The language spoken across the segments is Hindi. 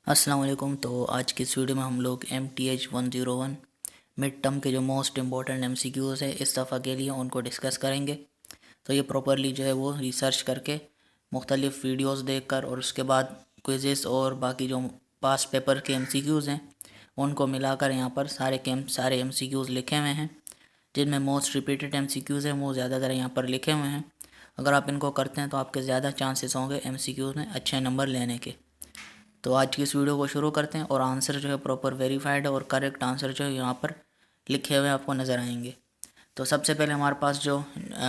अस्सलाम वालेकुम। तो आज की इस वीडियो में हम लोग MTH 101 मिड टर्म के जो मोस्ट इम्पॉर्टेंट MCQs है इस दफ़ा के लिए उनको डिस्कस करेंगे। तो ये प्रॉपरली जो है वो रिसर्च करके मुख्तलिफ़ वीडियोस देखकर और उसके बाद क्विज़ेस और बाकी जो पास पेपर के MCQs हैं उनको मिलाकर यहाँ पर सारे MCQs लिखे हुए हैं, जिनमें मोस्ट रिपीटेड MCQs हैं वो ज़्यादातर यहाँ पर लिखे हुए हैं। अगर आप इनको करते हैं तो आपके ज़्यादा चांसेस होंगे MCQs में अच्छे नंबर लेने के। तो आज की इस वीडियो को शुरू करते हैं और आंसर जो है प्रॉपर वेरीफाइड है और करेक्ट आंसर जो है यहाँ पर लिखे हुए आपको नज़र आएंगे। तो सबसे पहले हमारे पास जो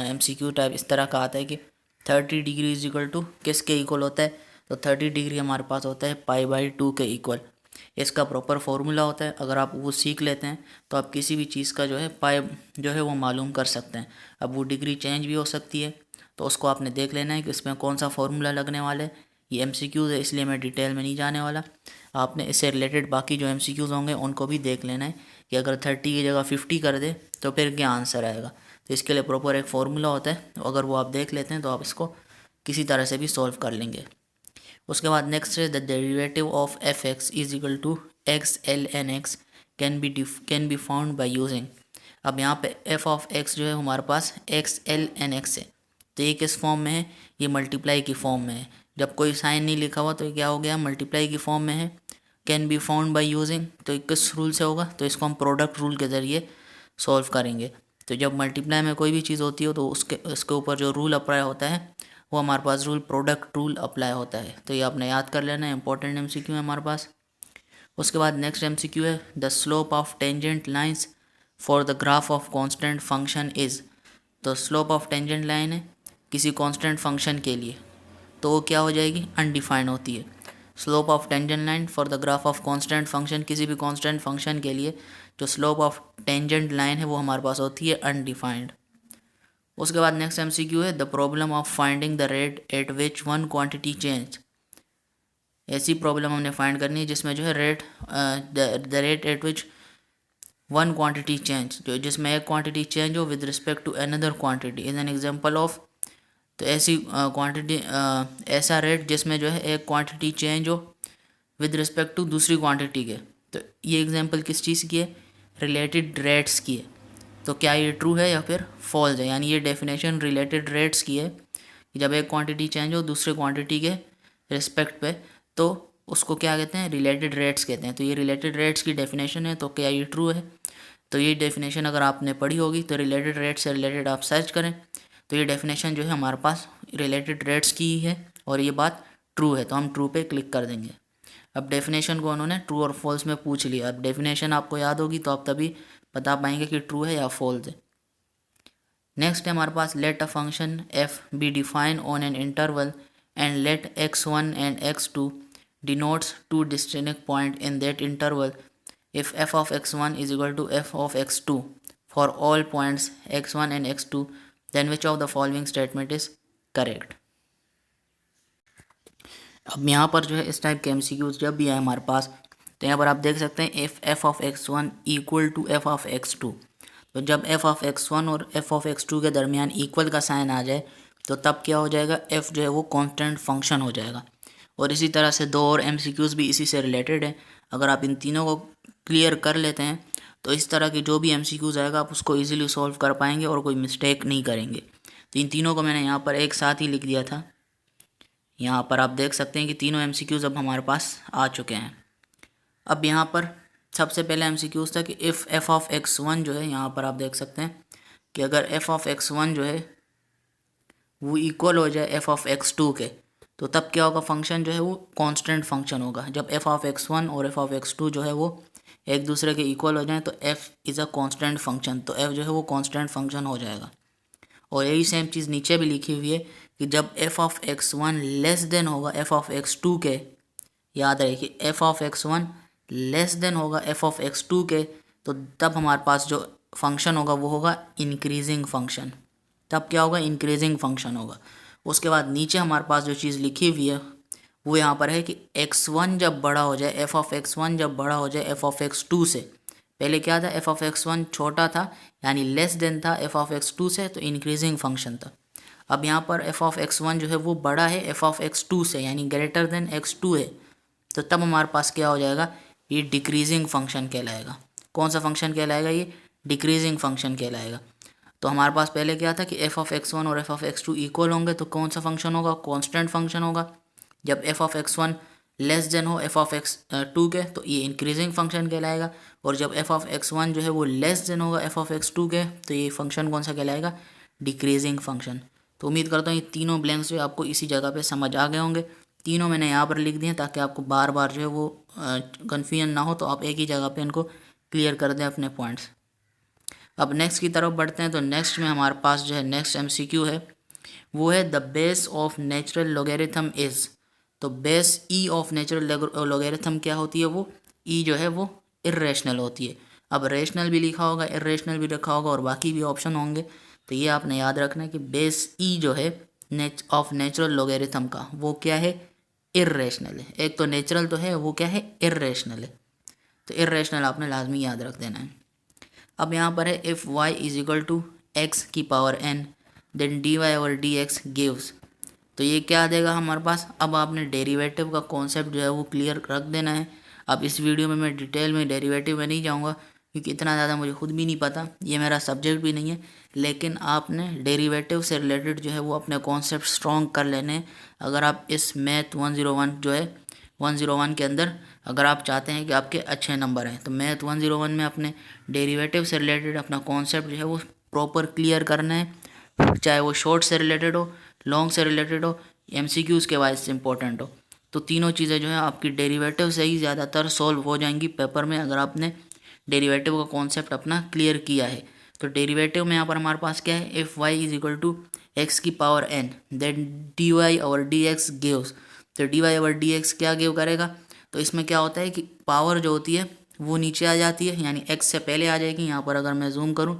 MCQ टाइप इस तरह का आता है कि 30 डिग्री इज इक्वल टू किसके इक्वल होता है। तो 30 डिग्री हमारे पास होता है π/2 के इक्वल। इसका प्रॉपर फार्मूला होता है, अगर आप वो सीख लेते हैं तो आप किसी भी चीज़ का जो है पाई जो है वो मालूम कर सकते हैं। अब वो डिग्री चेंज भी हो सकती है, तो उसको आपने देख लेना है कि इसमें कौन सा फार्मूला लगने वाला है। ये MCQs है इसलिए मैं डिटेल में नहीं जाने वाला। आपने इससे रिलेटेड बाकी जो MCQs होंगे उनको भी देख लेना है कि अगर 30 की जगह 50 कर दे तो फिर क्या आंसर आएगा। तो इसके लिए प्रॉपर एक फार्मूला होता है, तो अगर वो आप देख लेते हैं तो आप इसको किसी तरह से भी सॉल्व कर लेंगे। उसके बाद नेक्स्ट है the derivative of f(x) is equal to x l n x can be found by using. अब यहाँ पे f(x) जो है हमारे पास एक्स एल एन एक्स है, तो ये किस फॉर्म में है, ये मल्टीप्लाई की फॉर्म में है। जब कोई साइन नहीं लिखा हुआ तो ये क्या हो गया, मल्टीप्लाई की फॉर्म में है। Can be found by using, तो किस रूल से होगा, तो इसको हम प्रोडक्ट रूल के ज़रिए सॉल्व करेंगे। तो जब मल्टीप्लाई में कोई भी चीज़ होती हो तो उसके ऊपर जो रूल अप्लाई होता है वो हमारे पास रूल प्रोडक्ट रूल अप्लाई होता है। तो ये आपने याद कर लेना है, इंपॉर्टेंट MCQ है हमारे पास। उसके बाद नेक्स्ट MCQ है the slope of tangent lines for the graph of constant function is. तो स्लोप ऑफ टेंजेंट लाइन है किसी कांस्टेंट फंक्शन के लिए, तो वो क्या हो जाएगी, अनडिफाइंड होती है। Slope of tangent line for the graph of constant function, किसी भी कांस्टेंट फंक्शन के लिए जो स्लोप ऑफ टेंजेंट लाइन है वो हमारे पास होती है अनडिफाइंड। उसके बाद नेक्स्ट MCQ है the problem of finding the rate at which one quantity change. ऐसी प्रॉब्लम हमने फाइंड करनी है जिसमें जो है the rate at which one quantity change, जो जिसमें एक क्वांटिटी चेंज हो with respect to another quantity is an example of. तो ऐसी क्वांटिटी ऐसा रेट जिसमें जो है एक क्वांटिटी चेंज हो विद रिस्पेक्ट टू दूसरी क्वांटिटी के। तो ये एग्जांपल किस चीज़ की है, रिलेटेड रेट्स की है। तो क्या ये ट्रू है या फिर फॉल्स है, यानी ये डेफिनेशन रिलेटेड रेट्स की है कि जब एक क्वांटिटी चेंज हो दूसरे क्वांटिटी के रिस्पेक्ट पे तो उसको क्या कहते हैं, रिलेटेड रेट्स कहते हैं। तो ये रिलेटेड रेट्स की डेफिनेशन है, तो क्या ये ट्रू है। तो ये डेफिनेशन अगर आपने पढ़ी होगी तो रिलेटेड रेट्स से रिलेटेड आप सर्च करें तो ये डेफिनेशन जो है हमारे पास रिलेटेड रेट्स की ही है और ये बात ट्रू है, तो हम ट्रू पे क्लिक कर देंगे। अब डेफिनेशन को उन्होंने ट्रू और फॉल्स में पूछ लिया। अब डेफिनेशन आपको याद होगी तो आप तभी बता पाएंगे कि ट्रू है या फॉल्स है। नेक्स्ट है हमारे पास let a function f be define on an interval and let x1 and x2 denotes two distinct point in that interval if f of x1 is equal to f of x2 for all points x1 and x2 then which of the following statement is correct। अब यहाँ पर जो है इस टाइप के MCQs जब भी आए हमारे पास तो यहाँ पर आप देख सकते हैं if f of x1 equal to f of x2। तो जब f of x1 और f of x2 के दरमियान इक्वल का साइन आ जाए तो तब क्या हो जाएगा, f जो है वो कांस्टेंट फंक्शन हो जाएगा। और इसी तरह से दो और MCQs भी इसी से रिलेटेड है। अगर आप इन तीनों को क्लियर कर लेते हैं तो इस तरह के जो भी MCQs आएगा आप उसको ईजिली सॉल्व कर पाएंगे और कोई मिस्टेक नहीं करेंगे। तो इन तीनों को मैंने यहाँ पर एक साथ ही लिख दिया था। यहाँ पर आप देख सकते हैं कि तीनों MCQs अब हमारे पास आ चुके हैं। अब यहाँ पर सबसे पहले MCQs था कि इफ़ f of x1 जो है, यहाँ पर आप देख सकते हैं कि अगर f of x1 जो है वो इक्वल हो जाए f of x2 के तो तब क्या होगा, फंक्शन जो है वो कांस्टेंट फंक्शन होगा। जब f of x1 और f of x2 जो है वो एक दूसरे के इक्वल हो जाए तो f is a constant function, तो f जो है वो कांस्टेंट फंक्शन हो जाएगा। और यही सेम चीज़ नीचे भी लिखी हुई है कि जब f of x1 less than होगा f of x2 के, याद रहे कि f of x1 less than होगा f of x2 के, तो तब हमारे पास जो फंक्शन होगा वो होगा इंक्रीजिंग फंक्शन। तब क्या होगा, इंक्रीजिंग फंक्शन होगा। उसके बाद नीचे हमारे पास जो चीज़ लिखी हुई है वो यहाँ पर है कि x1 जब बड़ा हो जाए, f of x1 जब बड़ा हो जाए f of x2 से। पहले क्या था, f of x1 छोटा था यानी लेस देन था f of x2 से, तो इंक्रीजिंग फंक्शन था। अब यहाँ पर f of x1 जो है वो बड़ा है f of x2 से यानी ग्रेटर देन x2 है, तो तब हमारे पास क्या हो जाएगा, ये डिक्रीजिंग फंक्शन कहलाएगा। कौन सा फंक्शन कहलाएगा, ये डिक्रीजिंग फंक्शन कहलाएगा। तो हमारे पास पहले क्या था कि एफ ऑफ एक्स वन और f of x two equal होंगे तो कौन सा फंक्शन होगा, कांस्टेंट फंक्शन होगा। जब F of x one less than हो F of x to k तो ये इंक्रीजिंग फंक्शन कहलाएगा, और जब एफ ऑफ एक्स वन जो है वो लेस देन होगा F of x to k तो ये फंक्शन कौन सा कहलाएगा, डिक्रीजिंग फंक्शन। तो उम्मीद करता हूँ ये तीनों ब्लैंक्स जो आपको इसी जगह पे समझ आ गए होंगे। तीनों मैंने यहाँ पर लिख दिए ताकि आपको बार बार जो है वो कन्फ्यूजन ना हो, तो आप एक ही जगह पे इनको क्लियर कर दें अपने पॉइंट्स। अब नेक्स्ट की तरफ बढ़ते हैं। तो नेक्स्ट में हमारे पास जो है नेक्स्ट एमसीक्यू है, वो है the base of natural logarithm is. तो base e of natural logarithm क्या होती है, वो ई जो है वो इर्रेशनल होती है। अब रेशनल भी लिखा होगा, इर्रेशनल भी रखा होगा और बाकी भी ऑप्शन होंगे। तो ये आपने याद रखना है कि बेस ई जो है ऑफ नेचुरल लॉगरिथम का वो क्या है, इर्रेशनल है। एक तो नेचुरल तो है, वो क्या है, इर्रेशनल है। तो इर्रेशनल आपने लाजमी याद रख देना है। अब यहाँ पर है if y is equal to x की पावर n देन dy और dx गिव्स। तो ये क्या देगा हमारे पास। अब आपने डेरिवेटिव का कॉन्सेप्ट जो है वो क्लियर रख देना है। अब इस वीडियो में मैं डिटेल में डेरिवेटिव में नहीं जाऊँगा क्योंकि इतना ज़्यादा मुझे खुद भी नहीं पता, ये मेरा सब्जेक्ट भी नहीं है। लेकिन आपने डेरिवेटिव से रिलेटेड जो है वो अपने कॉन्सेप्ट स्ट्रॉन्ग कर लेने हैं। अगर आप इस मैथ 101 जो है 101 के अंदर अगर आप चाहते हैं कि आपके अच्छे नंबर आएँ, तो मैथ 101 में अपने डेरिवेटिव से रिलेटेड अपना कॉन्सेप्ट जो है वो प्रॉपर क्लियर करना है, चाहे वो शॉर्ट से रिलेटेड हो, लॉन्ग से रिलेटेड हो, एमसीक्यूज़ के वाइज से इंपॉर्टेंट हो। तो तीनों चीज़ें जो है आपकी डेरिवेटिव से ही ज़्यादातर सॉल्व हो जाएंगी पेपर में, अगर आपने डेरिवेटिव का कॉन्सेप्ट अपना क्लियर किया है। तो डेरिवेटिव में यहाँ पर हमारे पास क्या है, if y is equal to x की पावर n देन dy और dx गिव्स। तो dy और dx क्या गिव करेगा, तो इसमें क्या होता है कि पावर जो होती है वो नीचे आ जाती है, यानी x से पहले आ जाएगी। यहाँ पर अगर मैं जूम करूँ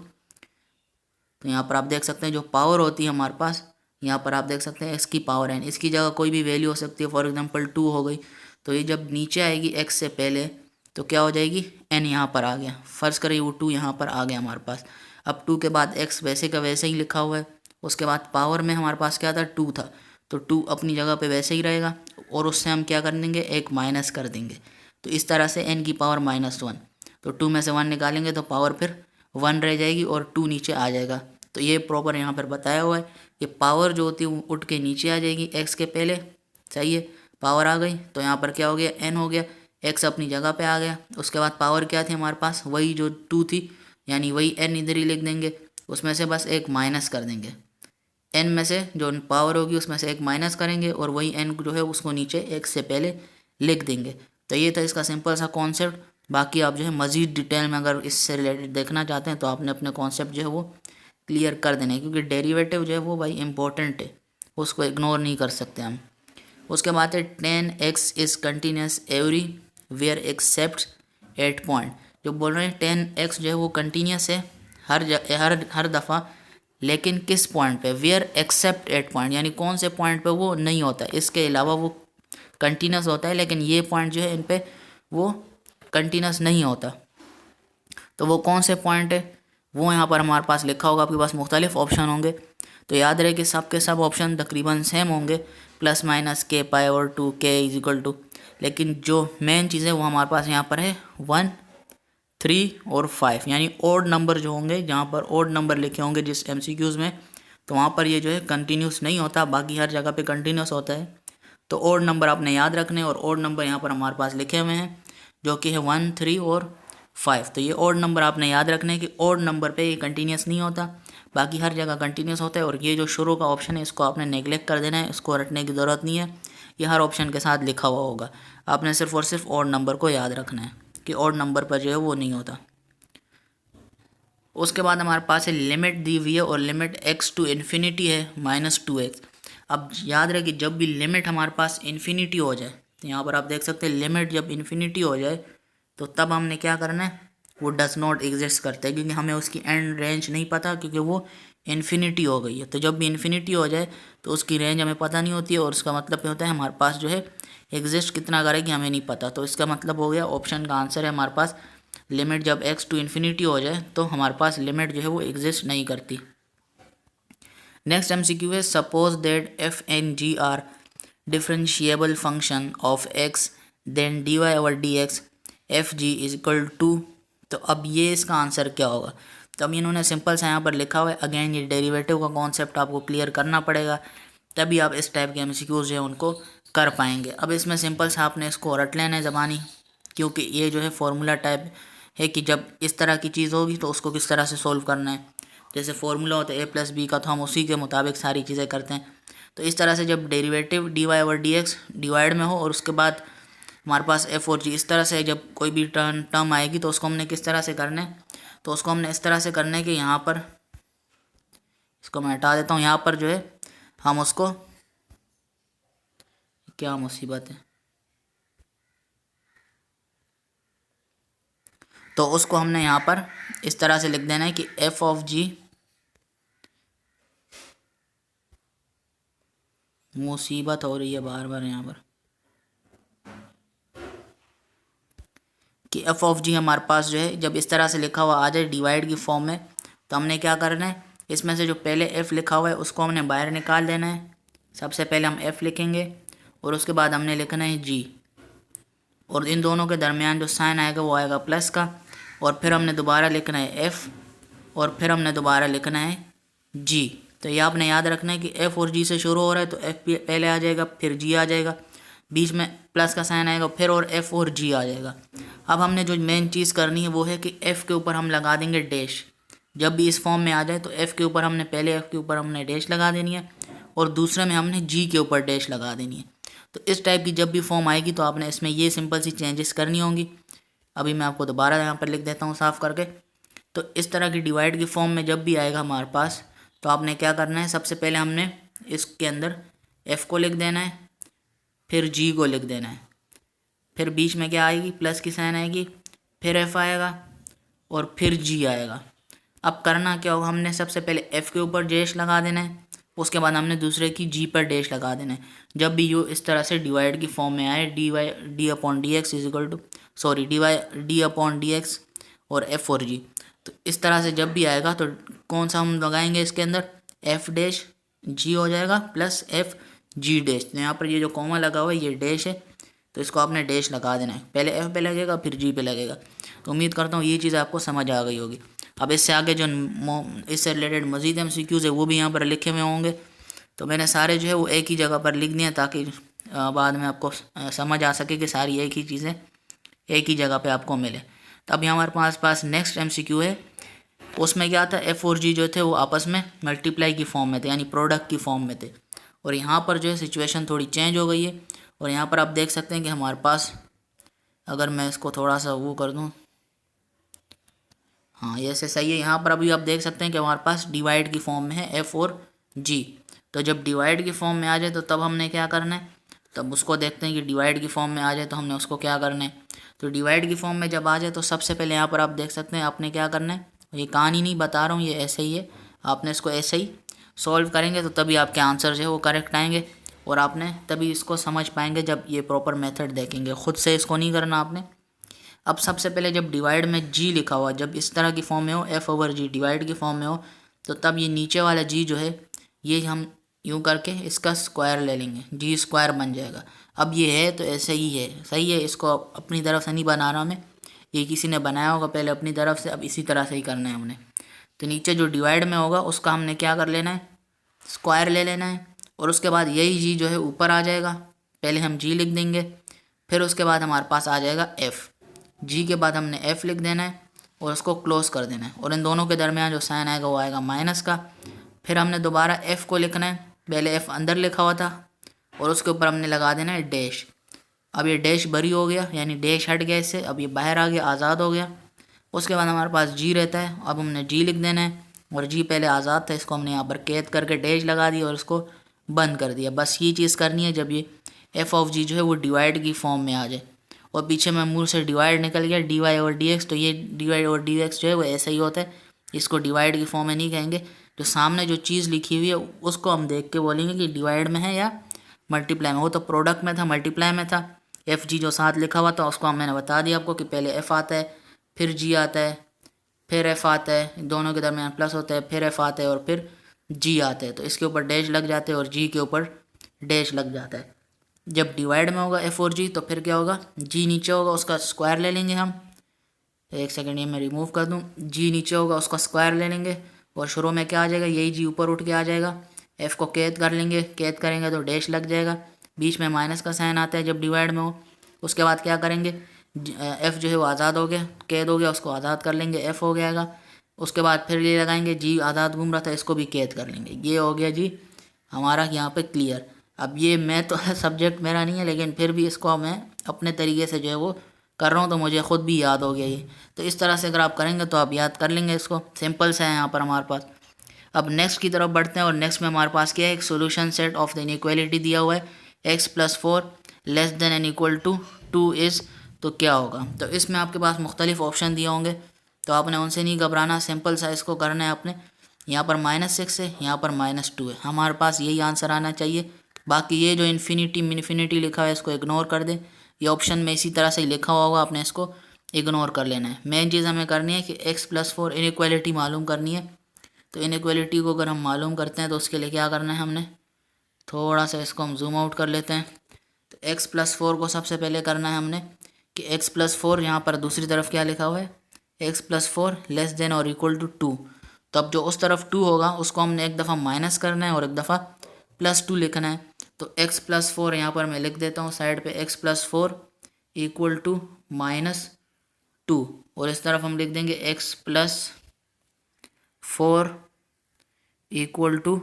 तो यहाँ पर आप देख सकते हैं जो पावर होती है हमारे पास, यहाँ पर आप देख सकते हैं x की पावर n, इसकी जगह कोई भी वैल्यू हो सकती है, फॉर एग्जांपल 2 हो गई। तो ये जब नीचे आएगी x से पहले तो क्या हो जाएगी, n यहाँ पर आ गया। फर्ज करिए वो 2 यहाँ पर आ गया हमारे पास। अब 2 के बाद x वैसे का वैसे ही लिखा हुआ है। उसके बाद पावर में हमारे पास क्या था, 2 था, तो 2 अपनी जगह पे वैसे ही रहेगा और उससे हम क्या कर देंगे, एक माइनस कर देंगे। तो इस तरह से n की पावर -1, तो 2 में से 1 निकालेंगे तो पावर फिर 1 रह जाएगी और 2 नीचे आ जाएगा। तो ये प्रॉपर यहाँ पर बताया हुआ है कि पावर जो होती है वो उठ के नीचे आ जाएगी x के पहले। सही है, पावर आ गई तो यहाँ पर क्या हो गया, n हो गया, x अपनी जगह पे आ गया। उसके बाद पावर क्या थी हमारे पास, वही जो 2 थी, यानी वही n इधर ही लिख देंगे, उसमें से बस एक माइनस कर देंगे। n में से जो पावर होगी उसमें से एक माइनस करेंगे और वही n जो है उसको नीचे x से पहले लिख देंगे। तो ये था इसका सिंपल सा कॉन्सेप्ट। बाकी आप जो है मज़ीद डिटेल में अगर इससे रिलेटेड देखना चाहते हैं तो आपने अपने कॉन्सेप्ट जो है वो क्लियर कर देना है, क्योंकि डेरिवेटिव जो है वो भाई इंपॉर्टेंट है, उसको इग्नोर नहीं कर सकते हम। उसके बाद है 10x is continuous everywhere except 8 point. जो बोल रहे हैं 10x जो है वो कंटिन्यूस है हर दफ़ा, लेकिन किस पॉइंट पे, वेयर एक्सेप्ट 8 पॉइंट, यानी कौन से पॉइंट पे वो नहीं होता, इसके अलावा वो कंटिन्यूस होता है, लेकिन ये पॉइंट जो है इन पे वो कंटिन्यूस नहीं होता। तो वो कौन से पॉइंट है वो यहाँ पर हमारे पास लिखा होगा, आपके पास मुख्तलिफ ऑप्शन होंगे। तो याद रहे कि सब के सब ऑप्शन तकरीबन सेम होंगे, प्लस माइनस k पाई और 2 k इज इक्वल टू। लेकिन जो मेन चीज़ है वो हमारे पास यहाँ पर है 1, 3 और 5, यानी ओड नंबर जो होंगे, जहाँ पर ओड नंबर लिखे होंगे जिस MCQs में, तो वहाँ पर ये जो है कंटिन्यूस नहीं होता, बाकी हर जगह पे कंटिन्यूस होता है। तो ओड नंबर आपने याद रखने, और ओड नंबर यहाँ पर हमारे पास लिखे हुए हैं जो कि है 1, 3 और 5। तो ये ओड नंबर आपने याद रखने कि ओड नंबर पे ये कंटिन्यूस नहीं होता, बाकी हर जगह कंटिन्यूस होता है। और ये जो शुरू का ऑप्शन है इसको आपने नेगलेक्ट कर देना है, इसको रटने की ज़रूरत नहीं है, ये हर ऑप्शन के साथ लिखा हुआ होगा। आपने सिर्फ और सिर्फ ओड नंबर को याद रखना है कि ओड नंबर पर जो है वो नहीं होता। उसके बाद हमारे पास है लिमिट दी हुई है और लिमिट x टू इन्फिनिटी है -2x। अब याद रहे कि जब भी लिमिट हमारे पास इन्फिनिटी हो जाए, तो यहाँ पर आप देख सकते हैं लिमिट जब इन्फिनिटी हो जाए तो तब हमने क्या करना है, वो डज नॉट एग्जिस्ट करता है, क्योंकि हमें उसकी एंड रेंज नहीं पता, क्योंकि वो इन्फिनिटी हो गई है। तो जब भी इन्फिनिटी हो जाए तो उसकी रेंज हमें पता नहीं होती है, और उसका मतलब ये होता है हमारे पास जो है एग्जिस्ट कितना करेगी हमें नहीं पता। तो इसका मतलब हो गया ऑप्शन का आंसर है हमारे पास लिमिट जब x टू इन्फिनिटी हो जाए तो हमारे पास लिमिट जो है वो एग्जिस्ट नहीं करती। नेक्स्ट MCQ है suppose that f and g are differentiable function of x then d y over d x f g is equal to, तो अब ये इसका आंसर क्या होगा। तो अब इन्होंने सिंपल सा यहाँ पर लिखा हुआ है। अगेन ये डेरिवेटिव का कॉन्सेप्ट आपको क्लियर करना पड़ेगा, तभी आप इस टाइप के एमसीक्यूज जो है उनको कर पाएंगे। अब इसमें सिंपल सा आपने इसको रट लेना है ज़बानी, क्योंकि ये जो है फॉर्मूला टाइप है कि जब इस तरह की चीज़ होगी तो उसको किस तरह से सोल्व करना है। जैसे फॉर्मूला होता है ए प्लस बी का, तो हम उसी के मुताबिक सारी चीज़ें करते हैं। तो इस तरह से जब derivative d y over d x divide में हो और उसके बाद हमारे पास एफ और जी, इस तरह से जब कोई भी टर्म आएगी तो उसको हमने किस तरह से करना है, तो उसको हमने इस तरह से करना है कि यहाँ पर इसको मैं हटा देता हूँ। यहाँ पर जो है हम उसको, क्या मुसीबत है, तो उसको हमने यहाँ पर इस तरह से लिख देना है कि एफ ऑफ जी, मुसीबत हो रही है बार बार यहाँ पर, कि एफ ऑफ जी हमारे पास जो है जब इस तरह से लिखा हुआ आ जाए डिवाइड की फॉर्म में, तो हमने क्या करना है, इसमें से जो पहले एफ लिखा हुआ है उसको हमने बाहर निकाल देना है। सबसे पहले हम एफ लिखेंगे और उसके बाद हमने लिखना है जी, और इन दोनों के दरमियान जो साइन आएगा वो आएगा प्लस का, और फिर हमने दोबारा लिखना है एफ़, और फिर हमने दोबारा लिखना है जी। तो ये आपने याद रखना है कि एफ़ और जी से शुरू हो रहा है तो एफ़ पहले आ जाएगा, फिर जी आ जाएगा, बीच में प्लस का साइन आएगा, फिर और एफ़ और जी आ जाएगा। अब हमने जो मेन चीज़ करनी है वो है कि एफ़ के ऊपर हम लगा देंगे डैश। जब भी इस फॉर्म में आ जाए तो एफ़ के ऊपर हमने पहले एफ़ के ऊपर हमने डैश लगा देनी है, और दूसरे में हमने जी के ऊपर डैश लगा देनी है। तो इस टाइप की जब भी फॉर्म आएगी तो आपने इसमें ये सिंपल सी चेंजेस करनी होंगी। अभी मैं आपको दोबारा यहाँ पर लिख देता हूँ साफ़ करके। तो इस तरह की डिवाइड की फॉर्म में जब भी आएगा हमारे पास, तो आपने क्या करना है, सबसे पहले हमने इसके अंदर एफ़ को लिख देना है, फिर जी को लिख देना है, फिर बीच में क्या आएगी, प्लस की साइन आएगी, फिर एफ़ आएगा और फिर जी आएगा। अब करना क्या होगा, हमने सबसे पहले एफ़ के ऊपर डैश लगा देना है, उसके बाद हमने दूसरे की जी पर डैश लगा देना है। जब भी यू इस तरह से डिवाइड की फॉर्म में आए, d upon d x is equal to, sorry d upon d x और एफ और जी, तो इस तरह से जब भी आएगा तो कौन सा हम लगाएंगे इसके अंदर, एफ डैश जी हो जाएगा प्लस एफ जी डैश। तो यहाँ पर ये जो कॉमा लगा हुआ है ये डैश है, तो इसको आपने डैश लगा देना है, पहले एफ पे लगेगा फिर जी पे लगेगा। तो उम्मीद करता हूँ ये चीज़ आपको समझ आ गई होगी। अब इससे आगे जो इससे रिलेटेड मज़ीद MCQs है वो भी यहाँ पर लिखे हुए होंगे, तो मैंने सारे जो है वो एक ही जगह पर लिख दिए ताकि बाद में आपको समझ आ सके कि सारी एक ही चीज़ें एक ही जगह पे आपको मिले। तो अभी हमारे पास नेक्स्ट MCQ है, उसमें क्या था, एफ और जी जो थे वो आपस में मल्टीप्लाई की फॉर्म में थे, यानी प्रोडक्ट की फॉर्म में थे। और यहाँ पर जो है सिचुएशन थोड़ी चेंज हो गई है, और यहाँ पर आप देख सकते हैं कि हमारे पास, अगर मैं इसको थोड़ा सा वो कर दूँ, हाँ ये से सही है। यहाँ पर अभी आप देख सकते हैं कि हमारे पास डिवाइड की फॉर्म में है एफ और जी। तो जब डिवाइड की फॉर्म में आ जाए तो तब हमने क्या करना है, तब उसको देखते हैं कि डिवाइड की फॉर्म में आ जाए तो हमने उसको क्या करना है। तो डिवाइड की फॉर्म में जब आ जाए तो सबसे पहले यहाँ पर आप देख सकते हैं आपने क्या करना है, ये कहानी नहीं बता रहा हूँ, ये ऐसे ही है, आपने इसको ऐसे ही सॉल्व करेंगे तो तभी आपके आंसर जो है वो करेक्ट आएंगे, और आपने तभी इसको समझ पाएंगे जब ये प्रॉपर मेथड देखेंगे। खुद से इसको नहीं करना आपने। अब सबसे पहले जब डिवाइड में जी लिखा हुआ, जब इस तरह की फॉर्म में हो, एफ ओवर जी डिवाइड की फॉर्म में हो, तो तब ये नीचे वाला जी जो है ये हम यूँ करके इसका स्क्वायर ले लेंगे, जी स्क्वायर बन जाएगा। अब ये है तो ऐसे ही है, सही है, इसको अपनी तरफ से नहीं बना रहा मैं, ये किसी ने बनाया होगा पहले अपनी तरफ से, अब इसी तरह से ही करना है हमने। तो नीचे जो डिवाइड में होगा उसका हमने क्या कर लेना है, स्क्वायर ले लेना है, और उसके बाद यही जी जो है ऊपर आ जाएगा, पहले हम जी लिख देंगे, फिर उसके बाद हमारे पास आ जाएगा एफ़, जी के बाद हमने एफ़ लिख देना है और उसको क्लोज कर देना है, और इन दोनों के दरमियान जो साइन आएगा वो आएगा माइनस का। फिर हमने दोबारा एफ़ को लिखना है, पहले एफ़ अंदर लिखा हुआ था और उसके ऊपर हमने लगा देना है डैश। अब ये डैश बरी हो गया, यानी डैश हट गया इससे, अब ये बाहर आ गया, आज़ाद हो गया। उसके बाद हमारे पास जी रहता है, अब हमने जी लिख देना है, और जी पहले आज़ाद था, इसको हमने यहाँ पर कैद करके डैश लगा दिया और इसको बंद कर दिया। बस ये चीज़ करनी है जब ये एफ़ ऑफ जी जो है वो डिवाइड की फॉर्म में आ जाए। और पीछे में मुँह से डिवाइड निकल गया, डी वाई और डी एक्स, तो ये डी वाई और डी एक्स जो है वो ऐसा ही होता है, इसको डिवाइड की फॉर्म में नहीं कहेंगे। जो सामने जो चीज़ लिखी हुई है उसको हम देख के बोलेंगे कि डिवाइड में है या मल्टीप्लाई में। वो तो प्रोडक्ट में था, मल्टीप्लाई में था। एफ़ जी जो साथ लिखा हुआ था उसको मैंने बता दिया आपको कि पहले एफ़ आता है, फिर जी आता है, फिर एफ़ आता है, दोनों के दरमियान प्लस होता है, फिर एफ़ आता है और फिर जी आता है। तो इसके ऊपर डैश लग जाते हैं और जी के ऊपर डैश लग जाता है। जब डिवाइड में होगा एफ और जी तो फिर क्या होगा, जी नीचे होगा उसका स्क्वायर ले लेंगे हम। एक सेकेंड ये मैं रिमूव कर दूँ, जी नीचे होगा उसका स्क्वायर ले लेंगे और शुरू में क्या आ जाएगा, यही जी ऊपर उठ के आ जाएगा। एफ़ को कैद कर लेंगे, कैद करेंगे तो डैश लग जाएगा, बीच में माइनस का साइन आता है जब डिवाइड में हो। उसके बाद क्या करेंगे, एफ़ जो है वो आज़ाद हो गया, कैद हो गया, उसको आज़ाद कर लेंगे, एफ़ हो जाएगा। उसके बाद फिर ये लगाएंगे, जी आज़ाद घूम रहा था इसको भी कैद कर लेंगे, ये हो गया जी हमारा यहाँ पे क्लियर। अब ये मैं तो सब्जेक्ट मेरा नहीं है, लेकिन फिर भी इसको मैं अपने तरीके से जो है वो कर रहा हूँ तो मुझे ख़ुद भी याद हो गया ये। तो इस तरह से अगर आप करेंगे तो आप याद कर लेंगे इसको, सिंपल सा है यहाँ पर हमारे पास। अब नेक्स्ट की तरफ बढ़ते हैं और नेक्स्ट में हमारे पास क्या है, एक solution set of the inequality दिया हुआ है, x plus four less than n equal to two is, तो क्या होगा। तो इसमें आपके पास मुख्तलिफ ऑप्शन दिए होंगे तो आपने उनसे नहीं घबराना, सिंपल सा इसको करना है आपने। यहाँ पर -6 है, यहाँ पर -2 है, हमारे पास यही आंसर आना चाहिए। बाकी ये जो इन्फिनिटी लिखा है इसको इग्नोर कर दें, ये ऑप्शन में इसी तरह से ही लिखा हुआ होगा, आपने इसको इग्नोर कर लेना है। मेन चीज़ हमें करनी है कि x प्लस फोर इनइक्वालिटी मालूम करनी है। तो इनइक्वालिटी को अगर हम मालूम करते हैं तो उसके लिए क्या करना है, हमने थोड़ा सा इसको हम जूम आउट कर लेते हैं। तो x प्लस फोर को सबसे पहले करना है हमने कि x प्लस फोर, यहाँ पर दूसरी तरफ क्या लिखा हुआ है, x plus four less then और इक्वल टू टू। तो अब जो उस तरफ 2 होगा उसको हमने एक दफ़ा माइनस करना है और एक दफ़ा +2 लिखना है। तो x प्लस फोर यहाँ पर मैं लिख देता हूँ साइड पे, x plus four equal to -2, और इस तरफ हम लिख देंगे x plus four equal to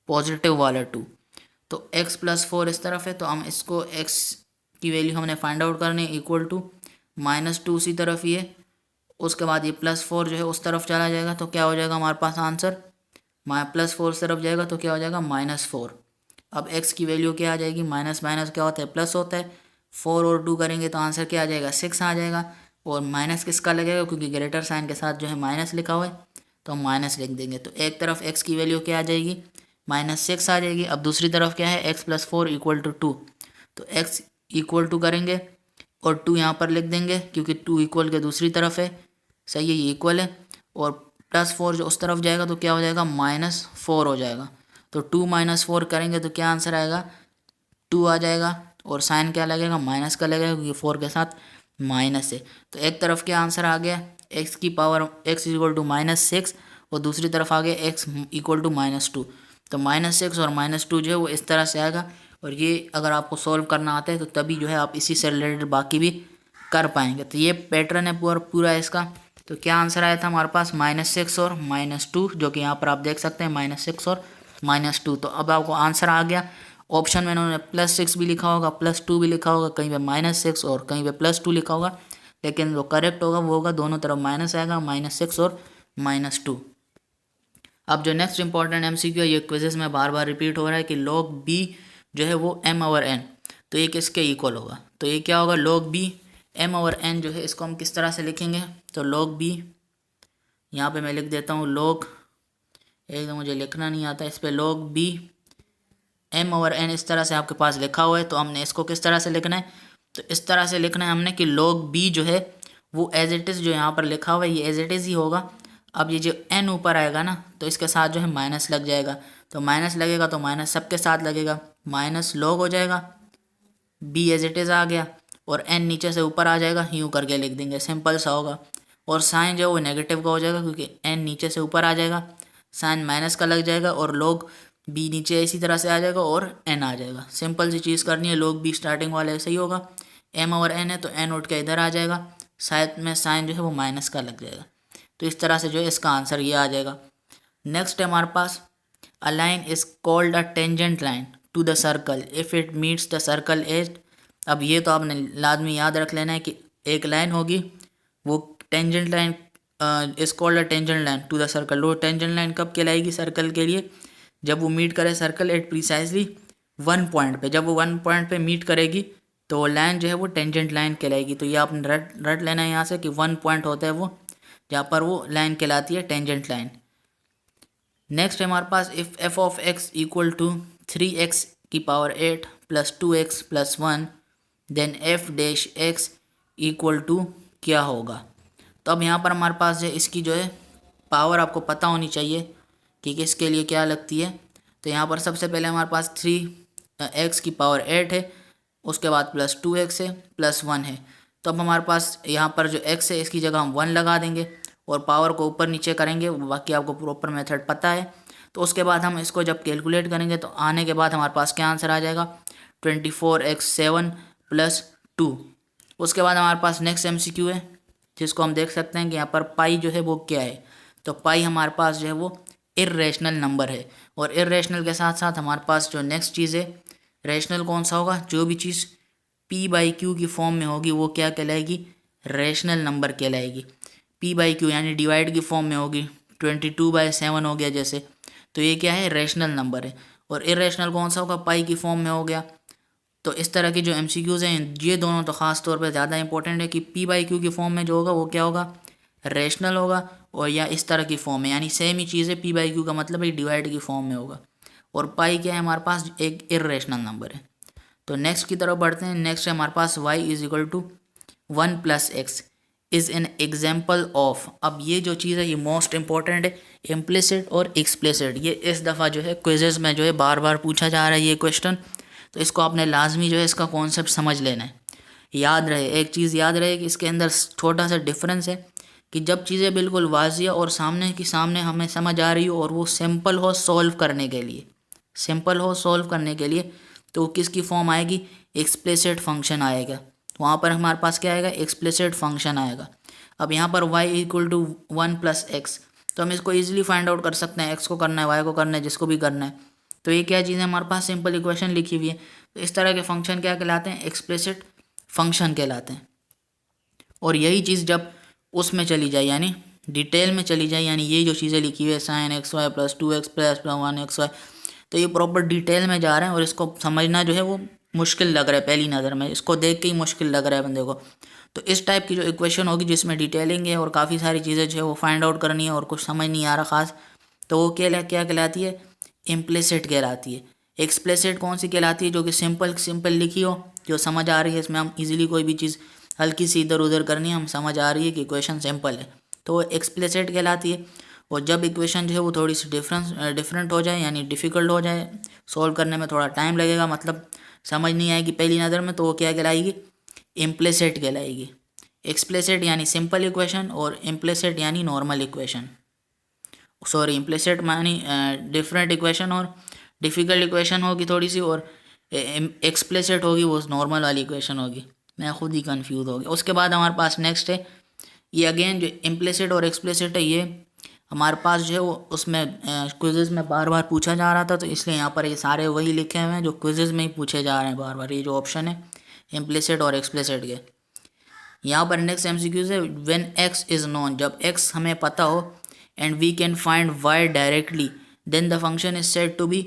positive वाला 2। तो x प्लस फोर इस तरफ है तो हम इसको x की वैल्यू हमने फाइंड आउट करनी है, इक्वल टू -2 उसी तरफ ही है। उसके बाद ये +4 जो है उस तरफ चला जाएगा तो क्या हो जाएगा हमारे पास आंसर, +4 उस तरफ जाएगा तो क्या हो जाएगा -4। अब x की वैल्यू क्या आ जाएगी, माइनस माइनस क्या होता है, प्लस होता है। 4 और 2 करेंगे तो आंसर क्या आ जाएगा, 6 आ जाएगा। और माइनस किसका लगेगा, क्योंकि ग्रेटर साइन के साथ जो है माइनस लिखा हुआ है तो हम माइनस लिख देंगे। तो एक तरफ x की वैल्यू क्या आ जाएगी, -6 आ जाएगी। अब दूसरी तरफ क्या है, x plus four equal to 2, तो x इक्वल टू करेंगे और 2 यहाँ पर लिख देंगे क्योंकि 2 इक्वल के दूसरी तरफ है, सही है, ये इक्वल है। और +4 जो उस तरफ जाएगा तो क्या हो जाएगा, -4 हो जाएगा। तो 2 - 4 करेंगे तो क्या आंसर आएगा, 2 आ जाएगा। और साइन क्या लगेगा, माइनस का लगेगा क्योंकि 4 के साथ माइनस है। तो एक तरफ क्या आंसर आ गया, x की पावर x इक्वल टू -6 और दूसरी तरफ आ गया x इक्वल टू -2। तो -6 और -2 जो है वो इस तरह से आएगा। और ये अगर आपको सॉल्व करना आता है तो तभी जो है आप इसी से रिलेटेड बाकी भी कर पाएंगे। तो ये पैटर्न है पूरा इसका। तो क्या आंसर आया था हमारे पास, -6 और -2, जो कि यहाँ पर आप देख सकते हैं -6 और -2। तो अब आपको आंसर आ गया। ऑप्शन में इन्होंने +6 भी लिखा होगा, +2 भी लिखा होगा, कहीं पे -6 और कहीं पे +2 लिखा होगा, लेकिन जो करेक्ट होगा वो होगा दोनों तरफ माइनस आएगा, -6 और -2। अब जो नेक्स्ट इंपॉर्टेंट MCQ है, ये क्विजेस में बार बार रिपीट हो रहा है कि log b जो है वो m/n, तो ये किसके इक्वल होगा। तो ये क्या होगा, log b m/n जो है इसको हम किस तरह से लिखेंगे। तो log b यहाँ पे मैं लिख देता हूँ, log, एक तो मुझे लिखना नहीं आता इस पर, log b m/n इस तरह से आपके पास लिखा हुआ है। तो हमने इसको किस तरह से लिखना है, तो इस तरह से लिखना है हमने कि log b जो है वो एज इट इज़ जो यहाँ पर लिखा हुआ है ये एज इट इज़ ही होगा। अब ये जो n ऊपर आएगा ना तो इसके साथ जो है माइनस लग जाएगा, तो माइनस लगेगा तो माइनस सबके साथ लगेगा, माइनस log हो जाएगा, b एज इट इज़ आ गया और n नीचे से ऊपर आ जाएगा, यूँ करके लिख देंगे, सिंपल सा होगा। और साइन जो है वो नेगेटिव का हो जाएगा क्योंकि n नीचे से ऊपर आ जाएगा, साइन माइनस का लग जाएगा और log b नीचे इसी तरह से आ जाएगा और n आ जाएगा। सिंपल सी चीज़ करनी है, log b स्टार्टिंग वाले ऐसे ही होगा, m/n है तो n उठ के इधर आ जाएगा, साथ में साइन जो है वो माइनस का लग जाएगा। तो इस तरह से जो है इसका आंसर ये आ जाएगा। नेक्स्ट है हमारे पास, a line is called a tangent line to the circle if it meets the circle edge. अब ये तो आपने लाजमी याद रख लेना है कि एक लाइन होगी वो tangent line is called a tangent line to the circle. वो टेंजेंट लाइन कब कहलाएगी सर्कल के लिए, जब वो मीट करे सर्कल एट प्रिसाइजली 1 पॉइंट पे। जब वो 1 पॉइंट पे मीट करेगी तो वो लाइन जो है वो टेंजेंट लाइन कहलाएगी। तो ये आपने रट लेना है यहाँ से कि 1 पॉइंट होता है वो जहाँ पर वो लाइन कहलाती है टेंजेंट लाइन। नेक्स्ट है हमारे पास, if f of x equal to 3x की power 8 plus 2x plus 1 then f dash x equal to क्या होगा। तो अब यहाँ पर हमारे पास जो इसकी जो है पावर आपको पता होनी चाहिए कि किसके लिए क्या लगती है। तो यहाँ पर सबसे पहले हमारे पास 3 एक्स की पावर 8 है, उसके बाद प्लस 2x है, प्लस 1 है। तो अब हमारे पास यहाँ पर जो x है इसकी जगह हम 1 लगा देंगे और पावर को ऊपर नीचे करेंगे, बाकी आपको प्रॉपर मेथड पता है। तो उसके बाद हम इसको जब कैलकुलेट करेंगे तो आने के बाद हमारे पास क्या आंसर आ जाएगा, 24x7 प्लस 2। उसके बाद हमारे पास नेक्स्ट MCQ है जिसको हम देख सकते हैं कि यहाँ पर पाई जो है वो क्या है। तो पाई हमारे पास जो है वो इर्रेशनल नंबर है, और इर्रेशनल के साथ साथ हमारे पास जो नेक्स्ट चीज़ है रेशनल कौन सा होगा, जो भी चीज़ p/q की फॉर्म में होगी वो क्या कहलाएगी, रेशनल नंबर कहलाएगी। p/q यानी डिवाइड की फॉर्म में होगी, 22/7 हो गया जैसे, तो ये क्या है, रेशनल नंबर है। और इरेशनल कौन सा होगा, पाई की फॉर्म में हो गया। तो इस तरह की जो MCQs हैं ये दोनों तो ख़ास तौर पे ज़्यादा इंपॉर्टेंट है कि p/q की फॉर्म में जो होगा वो क्या होगा, रेशनल होगा, और या इस तरह की फॉर्म में, यानी सेम ही चीज़ है, p/q का मतलब है डिवाइड की फॉर्म में होगा। और पाई क्या है, हमारे पास एक इरेशनल नंबर है। तो नेक्स्ट की तरफ बढ़ते हैं। नेक्स्ट है हमारे पास y = 1 + x is an example of. अब ये जो चीज़ है ये मोस्ट इंपॉर्टेंट है, इम्प्लिसिट और एक्सप्लिसिट। ये इस दफ़ा जो है क्विजेज़ में जो है बार बार पूछा जा रहा है ये क्वेश्चन, तो इसको आपने लाजमी जो है इसका कॉन्सेप्ट समझ लेना है। याद रहे, एक चीज़ याद रहे कि इसके अंदर छोटा सा डिफरेंस है कि जब चीज़ें बिल्कुल वाजिया और सामने की सामने हमें समझ आ रही हो और वो सिंपल हो सॉल्व करने के लिए, सिंपल हो सॉल्व करने के लिए, तो किसकी फॉर्म आएगी, एक्सप्लिसिट फंक्शन आएगा। वहाँ पर हमारे पास क्या आएगा, एक्सप्लिसिट फंक्शन आएगा। अब यहाँ पर y = 1 + x, तो हम इसको इजीली फाइंड आउट कर सकते हैं, x को करना है, y को करना है, जिसको भी करना है। तो ये क्या चीज़ है, हमारे पास सिंपल इक्वेशन लिखी हुई है। तो इस तरह के फंक्शन क्या कहलाते हैं, एक्सप्लिसिट फंक्शन कहलाते हैं। और यही चीज़ जब उसमें चली जाए, यानी डिटेल में चली जाए, यानी ये जो चीज़ें लिखी हुई है sin xy + 2x + 1xy, तो ये प्रॉपर डिटेल में जा रहे हैं और इसको समझना जो है वो मुश्किल लग रहा है पहली नज़र में, इसको देख के ही मुश्किल लग रहा है बंदे को। तो इस टाइप की जो इक्वेशन होगी जिसमें डिटेलिंग है और काफ़ी सारी चीज़ें जो है वो फाइंड आउट करनी है और कुछ समझ नहीं आ रहा ख़ास, तो वो क्या कहलाती है, इम्प्लिसिट कहलाती है। एक्सप्लिसिट कौन सी कहलाती है, जो कि सिंपल लिखी हो, जो समझ आ रही है, इसमें हम इजीली कोई भी चीज़ हल्की सी इधर उधर करनी है, हम समझ आ रही है कि इक्वेशन सिंपल है, तो वो एक्सप्लिसिट कहलाती है। और जब इक्वेशन जो है वो थोड़ी सी डिफरेंट हो जाए, यानी डिफ़िकल्ट हो जाए, सॉल्व करने में थोड़ा टाइम लगेगा, मतलब समझ नहीं आएगी पहली नज़र में, तो वो क्या कहलाएगी, इम्प्लिसिट कहलाएगी। एक्सप्लिसिट यानी सिंपल इक्वेशन और इम्प्लिसिट यानी नॉर्मल इक्वेशन, सॉरी इम्प्लिसिट मानी डिफरेंट इक्वेशन और डिफ़िकल्ट इक्वेशन होगी थोड़ी सी, और एक्सप्लिसिट होगी वो नॉर्मल वाली इक्वेशन होगी। मैं खुद ही कंफ्यूज हो गया। उसके बाद हमारे पास नेक्स्ट है, ये अगेन जो इम्प्लिसिट और एक्सप्लिसिट है ये हमारे पास जो है वो उसमें क्विज़ेज़ में बार बार पूछा जा रहा था, तो इसलिए यहाँ पर ये सारे वही लिखे हुए हैं जो क्विज़ेज़ में ही पूछे जा रहे हैं बार बार। ये जो ऑप्शन है इम्प्लिसिट और एक्सप्लिसिट के, यहाँ पर नेक्स्ट MCQ है, व्हेन x इज़ नोन, जब x हमें पता हो, and we can find y directly, then the function is said to be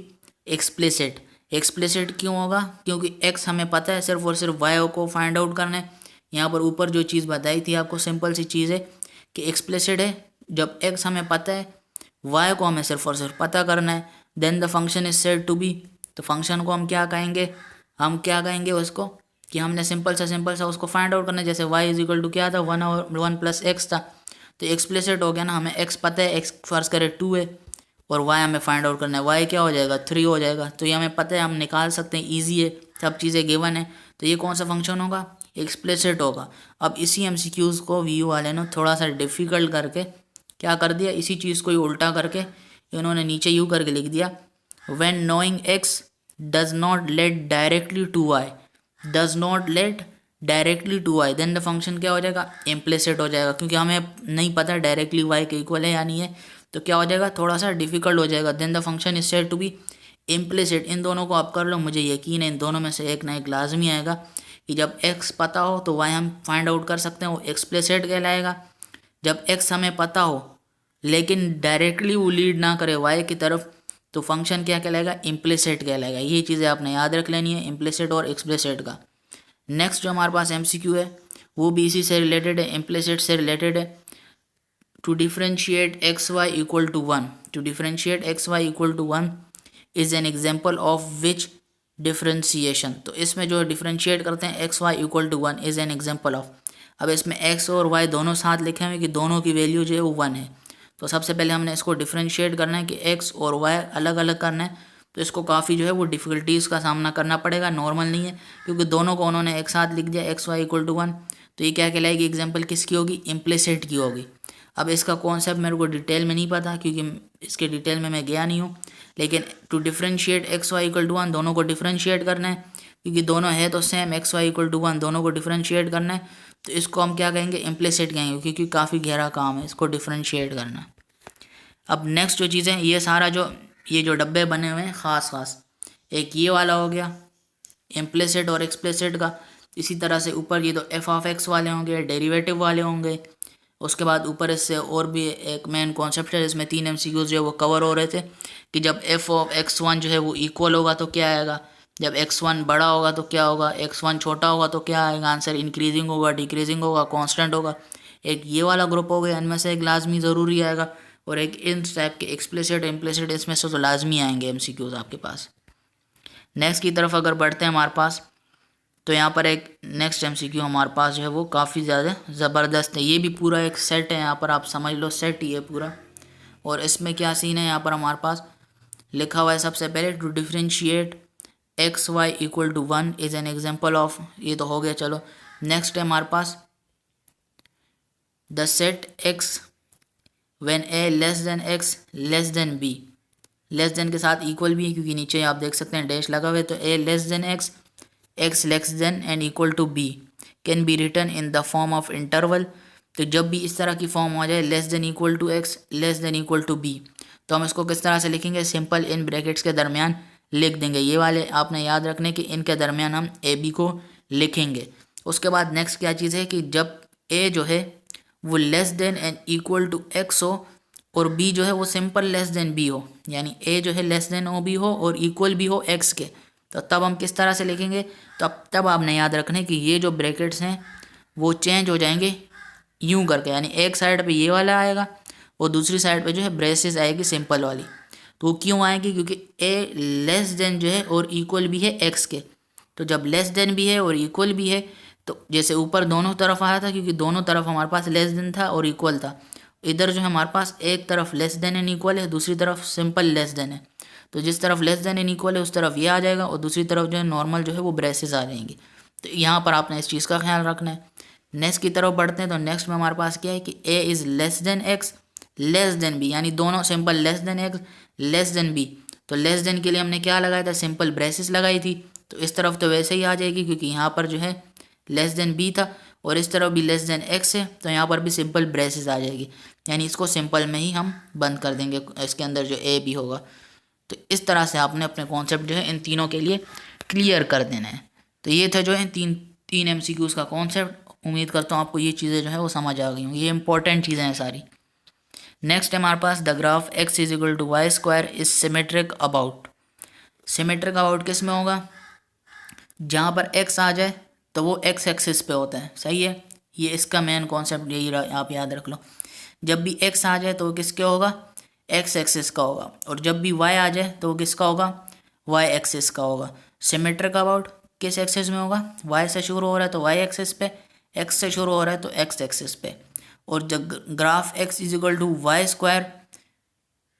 explicit. Explicit क्यों होगा, क्योंकि x हमें पता है, सिर्फ और सिर्फ y को फाइंड आउट करना है। यहाँ पर ऊपर जो चीज़ बताई थी आपको सिंपल सी चीज़ है कि एक्सप्लिसिट है जब x हमें पता है, y को हमें सिर्फ और सिर्फ पता करना है, then the function is said to B, तो फंक्शन को हम क्या कहेंगे उसको कि हमने सिंपल सा उसको फाइंड आउट करना है। जैसे y = क्या था, 1 + x था, तो एक्सप्लिसिट हो गया ना, हमें x पता है, x फर्ज करे 2 है, और y हमें फाइंड आउट करना है, y क्या हो जाएगा, 3 हो जाएगा। तो ये हमें पता है, हम निकाल सकते हैं, ईजी है, सब चीज़ें गिवन है। तो ये कौन सा फंक्शन होगा, एक्सप्लिसिट होगा। अब इसी MCQs को व्यू वाले ने थोड़ा सा डिफ़िकल्ट करके क्या कर दिया, इसी चीज़ को ही उल्टा करके इन्होंने नीचे यूँ करके लिख दिया, when knowing x does not lead directly to y, does not lead directly to y, then the function क्या हो जाएगा, इम्प्लिसिट हो जाएगा। क्योंकि हमें नहीं पता डायरेक्टली y के इक्वल है या नहीं है, तो क्या हो जाएगा, थोड़ा सा डिफिकल्ट हो जाएगा। Then the function is said to be implicit. इन दोनों को आप कर लो, मुझे यकीन है इन दोनों में से एक ना एक लाजमी आएगा कि जब x पता हो तो y हम फाइंड आउट कर सकते हैं, वो एक्सप्लिसिट कहलाएगा। जब x हमें पता हो लेकिन डायरेक्टली वो लीड ना करे y की तरफ, तो फंक्शन क्या कहलाएगा, इम्प्लिसिट कहलाएगा। ये चीज़ें आपने याद रख लेनी है, इम्प्लिसिट और एक्सप्लिसिट का। नेक्स्ट जो हमारे पास MCQ है वो भी इसी से रिलेटेड है, इम्प्लिसिट से रिलेटेड है। To differentiate xy = 1, to differentiate xy = 1 is an example of which differentiation. तो इसमें जो डिफ्रेंशिएट करते हैं xy = 1 is an example of. अब इसमें x और y दोनों साथ लिखे हुए कि दोनों की वैल्यू जो है वो 1 है। तो सबसे पहले हमने इसको डिफ्रेंशिएट करना है कि x और y अलग अलग करना है। तो इसको काफ़ी जो है वो डिफ़िकल्टीज़ का सामना करना पड़ेगा, नॉर्मल नहीं है, क्योंकि दोनों को उन्होंने एक साथ लिख दिया एक्स वाई इक्वल टू 1। तो ये क्या कहलाएगी, एग्जाम्पल किसकी होगी, इम्प्लिसिट की होगी। अब इसका कॉन्सेप्ट मेरे को डिटेल में नहीं पता, क्योंकि इसके डिटेल में मैं गया नहीं हूँ, लेकिन to differentiate x y equal to 1, दोनों को डिफ्रेंशिएट करना है, क्योंकि दोनों है तो same, x y equal to 1 दोनों को डिफ्रेंशिएट करना है, तो इसको हम क्या कहेंगे, इम्प्लिसिट कहेंगे, क्योंकि काफ़ी गहरा काम है इसको डिफ्रेंशिएट करना। अब नेक्स्ट जो चीज़ें, ये सारा जो ये जो डब्बे बने हुए हैं ख़ास ख़ास, एक ये वाला हो गया इम्प्लिसिट और एक्सप्लिसिट का। इसी तरह से ऊपर ये तो एफ ऑफ एक्स वाले होंगे, डेरिवेटिव वाले होंगे। उसके बाद ऊपर इससे और भी एक मेन कॉन्सेप्ट है, जिसमें 3 MCQs जो है वो कवर हो रहे थे, कि जब एफ ऑफ x1 जो है वो इक्वल होगा तो क्या आएगा, जब x1 बड़ा होगा तो क्या होगा, x1 छोटा होगा तो क्या आएगा, आंसर इंक्रीजिंग होगा, डिक्रीजिंग होगा, कांस्टेंट होगा। एक ये वाला ग्रुप हो गया, इनमें से एक लाजमी ज़रूरी आएगा, और एक इन टाइप के एक्सप्लिसिट इम्प्लिसिट, इसमें से तो लाजमी आएंगे MCQs आपके पास। नेक्स्ट की तरफ अगर बढ़ते हैं हमारे पास, तो यहाँ पर एक नेक्स्ट MCQ हमारे पास जो है वो काफ़ी ज़्यादा ज़बरदस्त है। ये भी पूरा एक सेट है, यहाँ पर आप समझ लो सेट ही है पूरा। और इसमें क्या सीन है, यहाँ पर हमारे पास लिखा हुआ है सबसे पहले, to differentiate x y equal to 1 is an example of, ये तो हो गया। चलो नेक्स्ट है हमारे पास the set x when a less than x less than b, less than के साथ इक्वल भी है, क्योंकि नीचे आप देख सकते हैं डैश लगा हुआ है। तो a less than x, x less than and equal to b can be written in the form of interval. तो जब भी इस तरह की फॉर्म हो जाए, less than equal to x less than equal to B, तो हम इसको किस तरह से लिखेंगे, सिंपल इन ब्रैकेट्स के दरमियान लिख देंगे। ये वाले आपने याद रखने कि इनके दरमियान हम ए बी को लिखेंगे। उसके बाद नेक्स्ट क्या चीज़ है कि जब ए जो है वो less than and equal to x हो, और बी जो है वो सिंपल लेस देन बी हो, यानी ए जो है लेस देन ओ बी हो और इक्वल भी हो एक्स के, तो तब हम किस तरह से लिखेंगे, तो तब आपने याद रखना है कि ये जो ब्रैकेट्स हैं वो चेंज हो जाएंगे यूं करके, यानी एक साइड पे ये वाला आएगा और दूसरी साइड पे जो है ब्रेसेस आएगी सिंपल वाली। तो वो क्यों आएगी, क्योंकि ए लेस देन जो है और इक्वल भी है एक्स के। तो जब लेस देन भी है और इक्वल भी है, तो जैसे ऊपर दोनों तरफ आया था, क्योंकि दोनों तरफ हमारे पास लेस देन था और इक्वल था, इधर जो है हमारे पास एक तरफ लेस देन एंड इक्वल है, दूसरी तरफ सिंपल लेस देन है। तो जिस तरफ लेस देन एंड इक्वल है उस तरफ ये आ जाएगा, और दूसरी तरफ जो है नॉर्मल जो है वो ब्रेसेस आ जाएंगी। तो यहाँ पर आपने इस चीज़ का ख्याल रखना है। नेक्स्ट की तरफ बढ़ते हैं, तो नेक्स्ट में हमारे पास क्या है कि a is less than x less than b, यानी दोनों simple less than x less than b. तो लेस देन के लिए हमने क्या लगाया था, सिंपल ब्रेसेस लगाई थी, तो इस तरफ तो वैसे ही आ जाएगी, क्योंकि यहाँ पर जो है लेस देन बी था, और इस तरफ भी लेस देन एक्स है, तो यहाँ पर भी सिंपल ब्रेसेस आ जाएगी, यानी इसको सिंपल में ही हम बंद कर देंगे, इसके अंदर जो ए बी होगा। तो इस तरह से आपने अपने कॉन्सेप्ट जो है इन तीनों के लिए क्लियर कर देना है। तो ये था जो है तीन MCQs का कॉन्सेप्ट। उम्मीद करता हूँ आपको ये चीज़ें जो है वो समझ आ गई होंगी, ये इंपॉर्टेंट चीज़ें हैं सारी। नेक्स्ट है हमारे पास the graph x is equal to y square is symmetric about. Symmetric about किस में होगा, जहाँ पर एक्स आ जाए तो वो एक्स एक्सिस पे होता है, सही है। ये इसका मेन कॉन्सेप्ट यही आप याद रख लो। जब भी एक्स आ जाए तो वो किसके होगा, एक्स एक्सिस का होगा, और जब भी वाई आ जाए तो वो किसका होगा, वाई एक्सिस का होगा। सिमेट्रिक अबाउट किस एक्सिस में होगा, वाई से शुरू हो रहा है तो वाई एक्सिस पे, एक्स से शुरू हो रहा है तो एक्स एक्सिस पे। और जब graph x is equal to y square,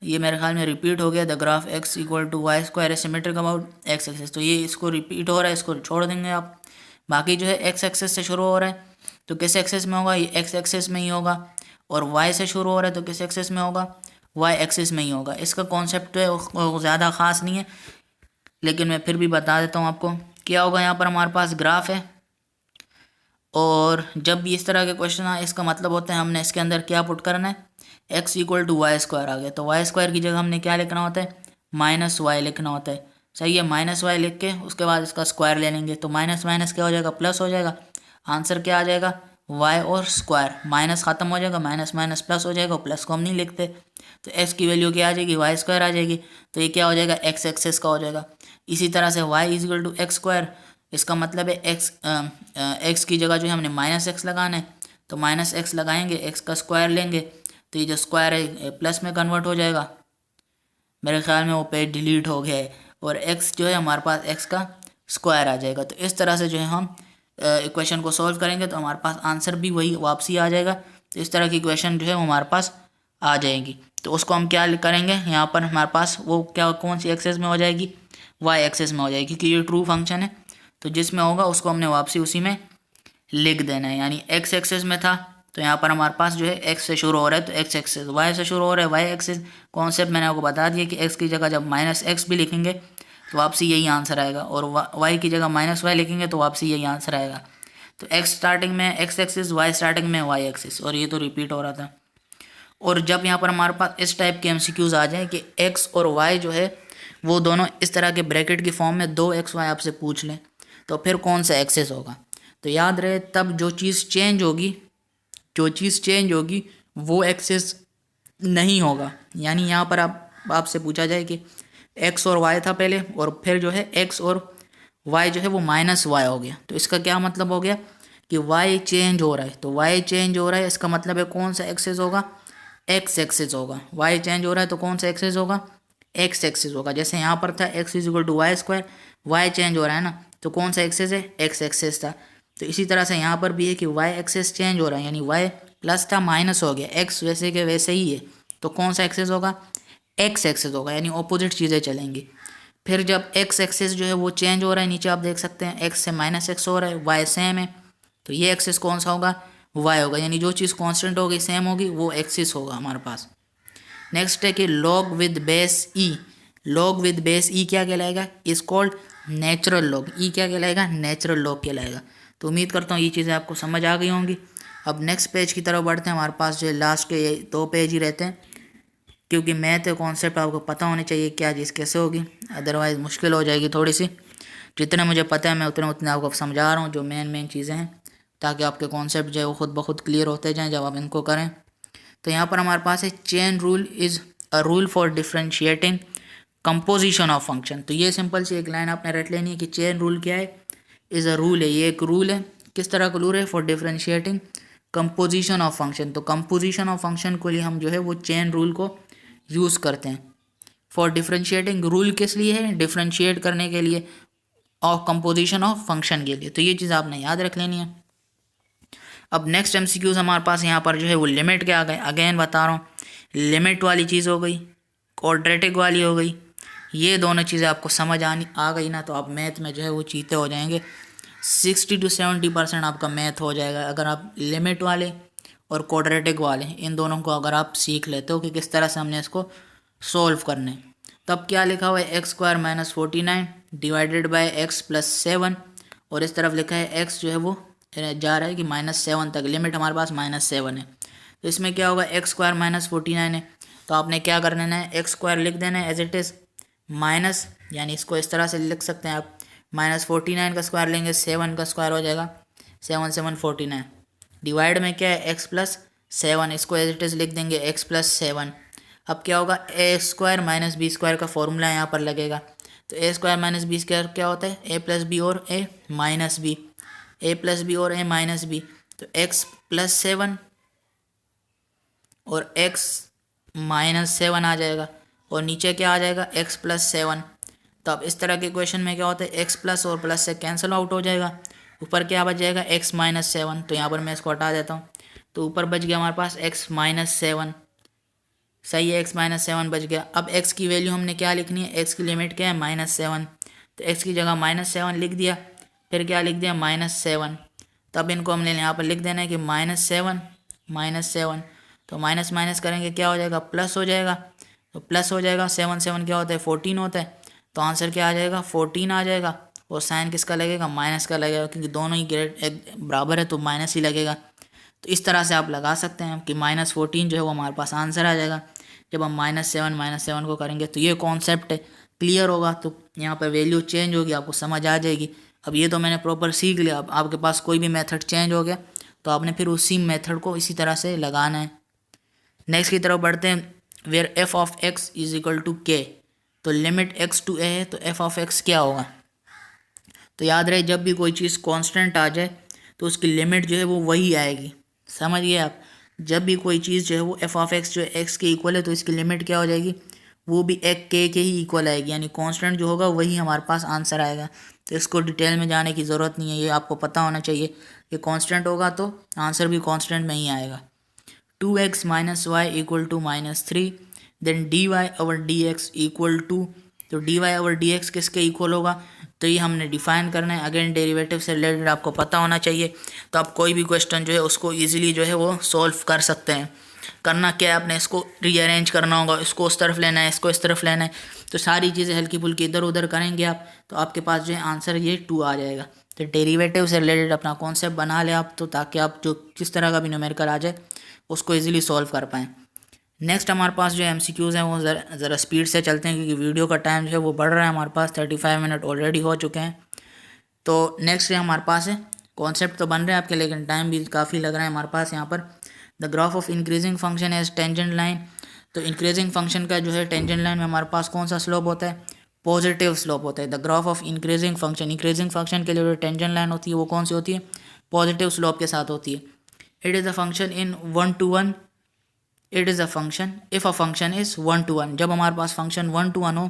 ये मेरे ख्याल में रिपीट हो गया, the graph x equal to y square है सिमेट्रिक अबाउट एक्स एक्सिस, तो ये इसको रिपीट हो रहा है, इसको छोड़ देंगे आप। बाकी जो है एक्स एक्सिस से शुरू हो रहा है तो किस एक्सिस में होगा, ये एक्स एक्सिस में ही होगा, और वाई से शुरू हो रहा है तो किस एक्सिस में होगा, वाई एक्सिस में ही होगा। इसका कॉन्सेप्ट है वो ज़्यादा ख़ास नहीं है, लेकिन मैं फिर भी बता देता हूँ आपको। क्या होगा, यहाँ पर हमारे पास ग्राफ है, और जब भी इस तरह के क्वेश्चन आए इसका मतलब होता है हमने इसके अंदर क्या पुट करना है, x equal to y square आ गया, तो वाई स्क्वायर की जगह हमने क्या लिखना होता है, माइनस वाई लिखना होता है, सही है। माइनस वाई लिख के उसके बाद इसका स्क्वायर ले लेंगे, तो माइनस माइनस क्या हो जाएगा, प्लस हो जाएगा। आंसर क्या आ जाएगा, वाई और स्क्वायर, माइनस ख़त्म हो जाएगा, माइनस माइनस प्लस हो जाएगा, प्लस को हम नहीं लिखते, तो एक्स की वैल्यू क्या आ जाएगी, वाई स्क्वायर आ जाएगी, तो ये क्या हो जाएगा, एक्स एक्सेस का हो जाएगा। इसी तरह से y is equal to x square, इसका मतलब है एक्स की जगह जो है हमने माइनस एक्स लगाना है, तो माइनस एक्स लगाएंगे, एक्स का स्क्वायर लेंगे, तो ये जो स्क्वायर है प्लस में कन्वर्ट हो जाएगा। मेरे ख्याल में वो पेज डिलीट हो गया है, और एक्स जो है हमारे पास एक्स का स्क्वायर आ जाएगा। तो इस तरह से जो है हम इक्वेशन को सॉल्व करेंगे तो हमारे पास आंसर भी वही वापसी आ जाएगा। तो इस तरह की इक्वेशन जो है वो हमारे पास आ जाएगी। तो उसको हम क्या करेंगे, यहाँ पर हमारे पास वो क्या कौन सी एक्सेस में हो जाएगी, वाई एक्सेस में हो जाएगी, क्योंकि ये ट्रू फंक्शन है। तो जिसमें होगा उसको हमने वापसी उसी में लिख देना है। यानी एक्स एक्सेस में था तो यहाँ पर हमारे पास जो है एक्स से शुरू हो रहा है तो एक्स एक्सेस, वाई से शुरू हो रहा है वाई एक्सेस। कॉन्सेप्ट मैंने आपको बता दिया कि एक्स की जगह जब माइनस एक्स भी लिखेंगे तो वापसी यही आंसर आएगा, और वाई की जगह माइनस वाई लिखेंगे तो वापसी यही आंसर आएगा। तो एक्स स्टार्टिंग में एक्स एक्सिस, वाई स्टार्टिंग में वाई एक्सिस, और ये तो रिपीट हो रहा था। और जब यहाँ पर हमारे पास इस टाइप के एमसीक्यूज आ जाए कि एक्स और वाई जो है वो दोनों इस तरह के ब्रैकेट की फॉर्म में दो एक्स वाई आपसे पूछ लें, तो फिर कौन सा एक्सेस होगा। तो याद रहे तब जो चीज़ चेंज होगी वो एक्सेस नहीं होगा। यानी यहाँ पर आपसे पूछा जाए कि एक्स और वाई था पहले, और फिर जो है एक्स और वाई जो है वो माइनस वाई हो गया, तो इसका क्या मतलब हो गया कि वाई चेंज हो रहा है। तो वाई चेंज हो रहा है इसका मतलब है कौन सा एक्सेस होगा, एक्स एक्सेस होगा। वाई चेंज हो रहा है तो कौन सा एक्सेस होगा, एक्स एक्सेस होगा। जैसे यहाँ पर था x is equal to y square, y change हो रहा है ना, तो कौन सा एक्सेस है, एक्स एक्सेस था। तो इसी तरह से यहाँ पर भी है कि वाई एक्सेस चेंज हो रहा है, यानी वाई प्लस था माइनस हो गया, एक्स वैसे के वैसे ही है, तो कौन सा एक्सेस होगा, एक्स एक्सेस होगा। यानी ऑपोजिट चीज़ें चलेंगी। फिर जब एक्स एक्सेस जो है वो चेंज हो रहा है, नीचे आप देख सकते हैं एक्स से माइनस एक्स हो रहा है, वाई सेम है, तो ये एक्सेस कौन सा होगा, वाई होगा। यानी जो चीज़ कांस्टेंट होगी सेम होगी वो एक्सिस होगा हमारे पास। नेक्स्ट है कि log with base e, log with base e क्या कहलाएगा, is called natural log. E क्या कहलाएगा, नेचुरल लॉग कहलाएगा। तो उम्मीद करता हूँ ये चीज़ें आपको समझ आ गई होंगी। अब नेक्स्ट पेज की तरफ बढ़ते हैं। हमारे पास जो है लास्ट के 2 पेज ही रहते हैं, क्योंकि मैथ कॉन्सेप्ट आपको पता होने चाहिए क्या चीज़ कैसे होगी, अदरवाइज़ मुश्किल हो जाएगी थोड़ी सी। जितना मुझे पता है मैं उतने आपको समझा रहा हूँ, जो मेन चीज़ें हैं, ताकि आपके कॉन्सेप्ट जो है वो खुद ब खुद क्लियर होते जाएँ जब आप इनको करें। तो यहाँ पर हमारे पास है chain rule is a rule for differentiating composition of function. तो ये सिंपल सी एक लाइन आपने रट लेनी है कि चेन रूल क्या है, इज़ अ रूल है, ये एक रूल है। किस तरह का रूल है, for differentiating composition of function. तो कंपोजिशन ऑफ फंक्शन को लिए हम जो है वो चेन रूल को यूज़ करते हैं। फॉर डिफ्रेंशिएटिंग रूल किस लिए है, डिफ्रेंशिएट करने के लिए, और कंपोजिशन ऑफ फंक्शन के लिए। तो ये चीज़ आपने याद रख लेनी है। अब नेक्स्ट एमसीक्यूज हमारे पास यहाँ पर जो है वो लिमिट के आ गए। अगेन बता रहा हूँ, लिमिट वाली चीज़ हो गई, क्वाड्रेटिक वाली हो गई। ये दोनों चीज़ें आपको समझ आ गई ना, तो आप मैथ में जो है वो चीते हो जाएंगे। 60 to 70% आपका मैथ हो जाएगा अगर आप लिमिट वाले और क्वाड्रेटिक वाले इन दोनों को अगर आप सीख लेते हो कि किस तरह से हमने इसको सोल्व करने। तब क्या लिखा हुआ है, x square minus 49 divided by x plus 7, और इस तरफ लिखा है एक्स जो है वो जा रहा है कि -7 तक, लिमिट हमारे पास -7 है। तो इसमें क्या होगा, एक्स स्क्वायर माइनस 49 है, तो आपने क्या कर देना है, एक्स स्क्वायर लिख देना है एज इट इज़ माइनस, यानी इसको इस तरह से लिख सकते हैं आप, -49 का स्क्वायर लेंगे 7 का स्क्वायर हो जाएगा, 7 7 49, डिवाइड में क्या है एक्स प्लस 7, इसको एज इट इज़ लिख देंगे एक्स प्लस 7। अब क्या होगा, ए स्क्वायर माइनस बी स्क्वायर का फॉर्मूला यहाँ पर लगेगा। तो ए स्क्वायर माइनस बी स्क्वायर क्या होता है, ए प्लस बी और ए माइनस बी, ए प्लस बी और ए माइनस बी। तो एक्स प्लस 7 और एक्स -7 आ जाएगा, और नीचे क्या आ जाएगा, एक्स प्लस 7। तो अब इस तरह के क्वेश्चन में क्या होता है, एक्स प्लस और प्लस से कैंसिल आउट हो जाएगा, ऊपर क्या बच जाएगा, एक्स -7। तो यहाँ पर मैं इसको हटा देता हूँ, तो ऊपर बच गया हमारे पास एक्स -7, सही है, एक्स -7 बच गया। अब एक्स की वैल्यू हमने क्या लिखनी है, एक्स की लिमिट क्या है, -7, तो एक्स की जगह -7 लिख दिया, फिर क्या लिख दिया, -7। तब इनको हमने यहाँ पर लिख देना है कि -7, तो माइनस माइनस करेंगे क्या हो जाएगा, प्लस हो जाएगा। तो प्लस हो जाएगा, 7 7 क्या होता है, 14 होता है, तो आंसर क्या आ जाएगा, 14 आ जाएगा। और साइन किसका लगेगा, माइनस का लगेगा, क्योंकि दोनों ही ग्रेड बराबर है तो माइनस ही लगेगा। तो इस तरह से आप लगा सकते हैं कि -14 जो है वो हमारे पास आंसर आ जाएगा। जब हम -7 को करेंगे तो ये कॉन्सेप्ट है, क्लियर होगा, तो यहाँ पर वैल्यू चेंज होगी, आपको समझ आ जाएगी। अब ये तो मैंने प्रॉपर सीख लिया। अब आपके पास कोई भी मेथड चेंज हो गया तो आपने फिर उसी मेथड को इसी तरह से लगाना है। नेक्स्ट की तरफ बढ़ते हैं, where f of x is equal to k. तो लिमिट एक्स टू ए है, तो एफ ऑफ एक्स क्या होगा। तो याद रहे, जब भी कोई चीज़ कांस्टेंट आ जाए तो उसकी लिमिट जो है वो वही आएगी, समझिए आप। जब भी कोई चीज़ जो है वो एफ ऑफ एक्स जो है एक्स के इक्वल है, तो इसकी लिमिट क्या हो जाएगी, वो भी एक के ही इक्वल आएगी, यानी कांस्टेंट जो होगा वही हमारे पास आंसर आएगा। तो इसको डिटेल में जाने की ज़रूरत नहीं है, ये आपको पता होना चाहिए कि कांस्टेंट होगा तो आंसर भी कांस्टेंट में ही आएगा। 2x minus y equal to -3, then d y over d x equal to, तो d y over d x किसके इक्वल होगा, तो ये हमने डिफाइन करना है। अगेन डेरिवेटिव से रिलेटेड आपको पता होना चाहिए, तो आप कोई भी क्वेश्चन जो है उसको इजीली जो है वो सॉल्व कर सकते हैं। करना क्या है, आपने इसको रीअरेंज करना होगा, इसको उस तरफ लेना है, इसको इस तरफ लेना है, तो सारी चीज़ें हल्की फुल्की इधर उधर करेंगे आप, तो आपके पास जो है आंसर ये 2 आ जाएगा। तो डेरिवेटिव से रिलेटेड अपना कॉन्सेप्ट बना ले आप, तो ताकि आप जो किस तरह का भी न्यूमेरिकल आ जाए उसको ईजिली सॉल्व कर पाएँ। नेक्स्ट हमारे पास जो MCQs हैं वो ज़रा स्पीड से चलते हैं, क्योंकि वीडियो का टाइम जो है वो बढ़ रहा है, हमारे पास 35 मिनट ऑलरेडी हो चुके हैं। तो नेक्स्ट हमारे पास है, कॉन्सेप्ट तो बन रहे हैं आपके, लेकिन टाइम भी काफ़ी लग रहा है हमारे पास यहाँ पर। The graph of increasing function as tangent line, तो इंक्रीजिंग फंक्शन का जो है टेंजेंट लाइन में हमारे पास कौन सा स्लोप होता है, पॉजिटिव स्लोप होता है। The graph of increasing function के लिए जो टेंजेंट लाइन होती है वो कौन सी होती है, पॉजिटिव स्लोप के साथ होती है। It is a function in 1 to 1, it is a function if a function is 1 to 1, जब हमारे पास फंक्शन 1 to 1 हो,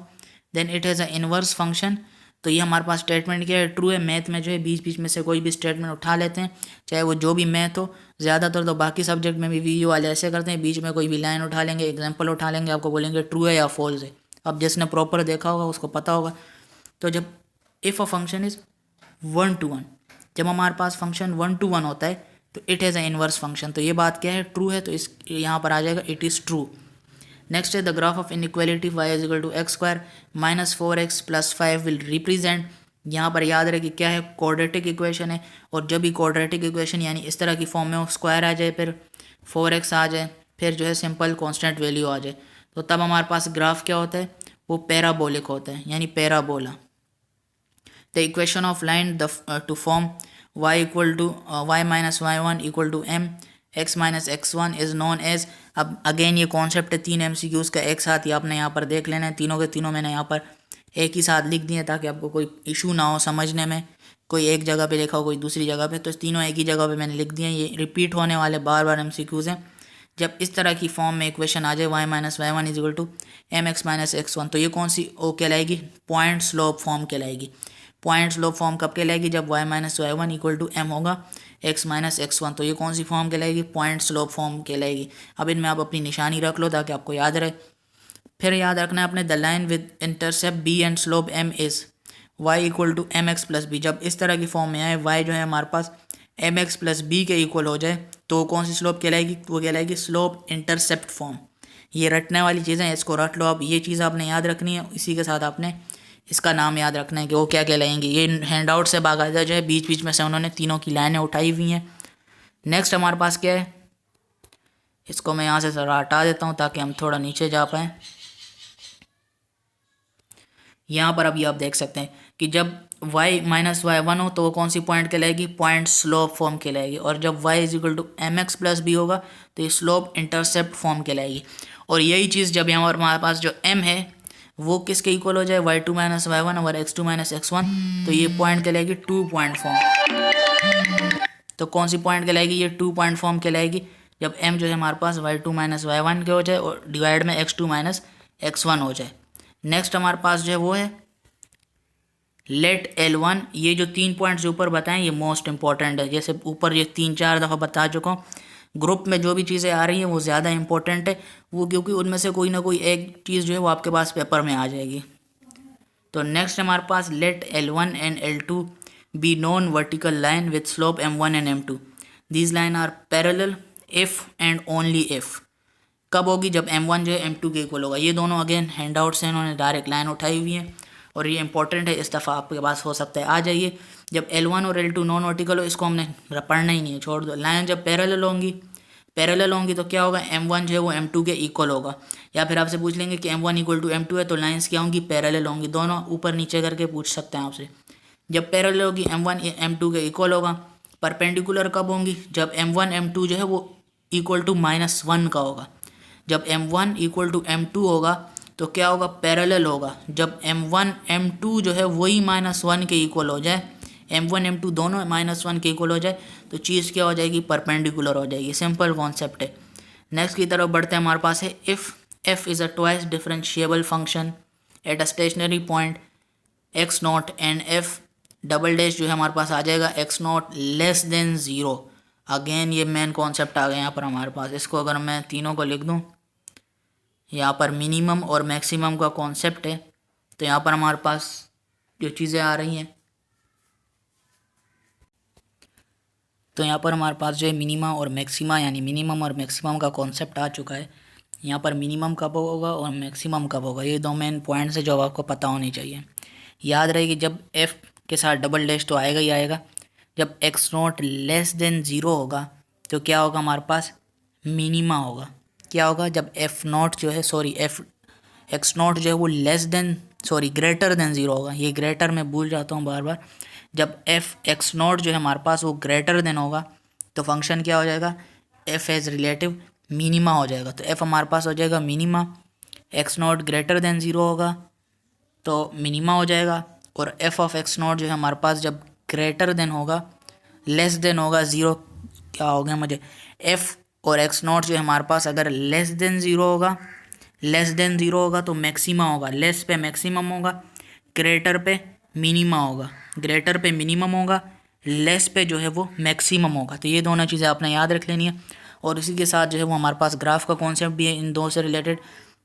then it has a inverse function. तो ये हमारे पास स्टेटमेंट क्या है, ट्रू है। मैथ में जो है बीच बीच में से कोई भी स्टेटमेंट उठा लेते हैं, चाहे वो जो भी मैथ हो। ज़्यादातर तो बाकी सब्जेक्ट में भी वीयू वाले ऐसे करते हैं, बीच में कोई भी लाइन उठा लेंगे, एग्जाम्पल उठा लेंगे, आपको बोलेंगे ट्रू है या फॉल्स है। अब जिसने प्रॉपर देखा होगा उसको पता होगा। तो जब if a function is 1 to 1, जब हमारे पास फंक्शन 1 to 1 होता है तो it has a inverse function. तो ये बात क्या है, ट्रू है, तो इस यहाँ पर आ जाएगा इट इज़ ट्रू। नेक्स्ट है the graph of inequality y is equal to x square minus 4x plus 5 will represent, यहाँ पर याद रहे कि क्या है, क्वाड्रेटिक इक्वेशन है, और जब भी क्वाड्रेटिक इक्वेशन यानी इस तरह की फॉर्म में हो, स्क्वायर आ जाए, फिर 4x आ जाए, फिर जो है सिंपल कांस्टेंट वैल्यू आ जाए, तो तब हमारे पास ग्राफ क्या होता है, वो पैराबोलिक होता है, यानी parabola. The equation of line to form y equal to y minus y1 equal to m x minus x1 is known as. अब अगेन ये कॉन्सेप्ट है 3 MCQs का एक साथ ही आपने यहाँ पर देख लेना है, तीनों के तीनों मैंने यहाँ पर एक ही साथ लिख दिए ताकि आपको कोई इशू ना हो समझने में, कोई एक जगह पे लिखा हो कोई दूसरी जगह पे, तो तीनों एक ही जगह पे मैंने लिख दिए। ये रिपीट होने वाले बार बार MCQs हैं। जब इस तरह की फॉर्म में इक्वेशन आ जाए y minus y1 is equal to mx minus x1, तो ये कौन सी ओ कहलाएगी, पॉइंट स्लोप फॉर्म कहलाएगी। पॉइंट स्लोप फॉर्म कब कहलाएगी, जब y minus y1 equal to m होगा x माइनस x1, तो ये कौन सी फॉर्म कहलाएगी, पॉइंट स्लोप फॉर्म कहलाएगी। अब इनमें आप अपनी निशानी रख लो ताकि आपको याद रहे। फिर याद रखना है अपने, the line with intercept b and slope m is y equal to m x plus b. जब इस तरह की फॉर्म में आए y जो है हमारे पास एम एक्स प्लस बी के इक्वल हो जाए, तो कौन सी स्लोप कहलाएगी, वो कहलाएगी स्लोप इंटरसेप्ट फॉर्म। ये रटने वाली चीज़ें हैं, इसको रट लो आप, ये चीज़ आपने याद रखनी है, इसी के साथ आपने इसका नाम याद रखना है कि वो क्या कहलाएंगे। ये हैंड आउट से बाकायदा जो है बीच बीच में से उन्होंने तीनों की लाइनें उठाई हुई हैं। नेक्स्ट हमारे पास क्या है, इसको मैं यहाँ से ज़रा हटा देता हूँ ताकि हम थोड़ा नीचे जा पाएँ। यहाँ पर अभी आप देख सकते हैं कि जब y माइनस y1 हो तो वो कौन सी पॉइंट कहलाएगी, पॉइंट स्लोप फॉर्म कहलाएगी, और जब y is equal to m x plus b होगा तो ये स्लोप इंटरसेप्ट फॉर्म कहलाएगी। और यही चीज़ जब यहाँ हमारे पास जो m है वो किसके इक्वल हो जाए, y2 माइनस y1 और x2 माइनस x1, तो ये पॉइंट कहलाएगी 2 पॉइंट फॉर्म। तो कौन सी पॉइंट कहलाएगी, ये 2 पॉइंट फॉर्म कहलाएगी जब m जो है हमारे पास y2 माइनस y1 के हो जाए और डिवाइड में x2 माइनस x1 हो जाए। नेक्स्ट हमारे पास जो है वो है लेट L1। ये जो 3 पॉइंट्स ऊपर बताएं ये मोस्ट इंपॉर्टेंट है, जैसे ऊपर ये 3-4 दफ़ा बता चुका हूँ। ग्रुप में जो भी चीज़ें आ रही हैं वो ज़्यादा इंपॉर्टेंट है वो, क्योंकि उनमें से कोई ना कोई एक चीज़ जो है वो आपके पास पेपर में आ जाएगी। तो नेक्स्ट हमारे पास let L1 and L2 be non vertical line with slope M1 and M2, these line are parallel if and only if. कब होगी, जब M1 जो है M2 के इक्वल होगा। ये दोनों अगेन हैंड आउट से इन्होंने डायरेक्ट लाइन उठाई हुई है और ये इंपॉर्टेंट है, इस दफ़ा आपके पास हो सकता है आ जाइए। जब L1 और L2 नॉन वर्टिकल हो, इसको हमने पढ़ना ही नहीं है, छोड़ दो। लाइन जब पैरेलल होंगी तो क्या होगा, M1 जो है वो M2 के इक्वल होगा। या फिर आपसे पूछ लेंगे कि M1 इक्वल टू M2 है तो लाइन्स क्या होंगी, पैरेलल होंगी। दोनों ऊपर नीचे करके पूछ सकते हैं आपसे। जब पैरेलल होगी M1 M2 के इक्वल होगा। परपेंडिकुलर कब होंगी, जब M1 M2 जो है वो इक्वल टू -1 का होगा। जब M1 इक्वल टू M2 होगा तो क्या होगा, पैरेलल होगा। जब M1 M2 जो है वही -1 के इक्वल हो जाए, M1 M2 दोनों -1 के इक्वल हो जाए, तो चीज़ क्या हो जाएगी, परपेंडिकुलर हो जाएगी। सिंपल कॉन्सेप्ट है। नेक्स्ट की तरफ बढ़ते हैं, हमारे पास है if f is a twice differentiable function at a stationary point x0 and f double dash जो है हमारे पास आ जाएगा x0 लेस देन 0। अगेन ये मेन कॉन्सेप्ट आ गया यहाँ पर हमारे पास। इसको अगर मैं तीनों को लिख दूँ, यहाँ पर मिनिमम और मैक्सिमम का कॉन्सेप्ट है, तो यहाँ पर हमारे पास जो चीज़ें आ रही हैं, तो यहाँ पर हमारे पास जो है मिनिमा और मैक्सिमा, यानी मिनिमम और मैक्सिमम का कॉन्सेप्ट आ चुका है। यहाँ पर मिनिमम कब होगा और मैक्सिमम कब होगा, ये दो मेन पॉइंट्स है जो आपको पता होनी चाहिए। याद रहे कि जब एफ़ के साथ डबल डैश तो आएगा ही आएगा। जब x not less than zero होगा तो क्या होगा, हमारे पास मिनिमा होगा। क्या होगा, जब एफ़ नॉट जो है एफ़ एक्स नॉट जो है वो ग्रेटर देन ज़ीरो होगा। ये ग्रेटर मैं भूल जाता हूँ बार बार। जब एफ़ एक्स नॉट जो है हमारे पास वो ग्रेटर देन होगा तो फंक्शन क्या हो जाएगा, एफ़ एज रिलेटिव मिनिमा हो जाएगा। तो एफ़ हमारे पास हो जाएगा minima. X not greater than zero होगा तो मिनिमा हो जाएगा। और एफ़ ऑफ एक्स नॉट जो है हमारे पास जब ग्रेटर देन होगा, लेस देन होगा ज़ीरो, क्या हो गया मुझे, एफ़ और एक्स नॉट जो है हमारे पास अगर लेस देन ज़ीरो होगा तो मैक्सिमा होगा। लेस पे मैक्सिमम होगा, ग्रेटर पे मिनिमा होगा। ग्रेटर पे मिनिमम होगा, लेस पे जो है वो मैक्सिमम होगा। तो ये दोनों चीज़ें आपने याद रख लेनी है। और इसी के साथ जो है वो हमारे पास ग्राफ का कॉन्सेप्ट भी है इन दो से रिलेटेड।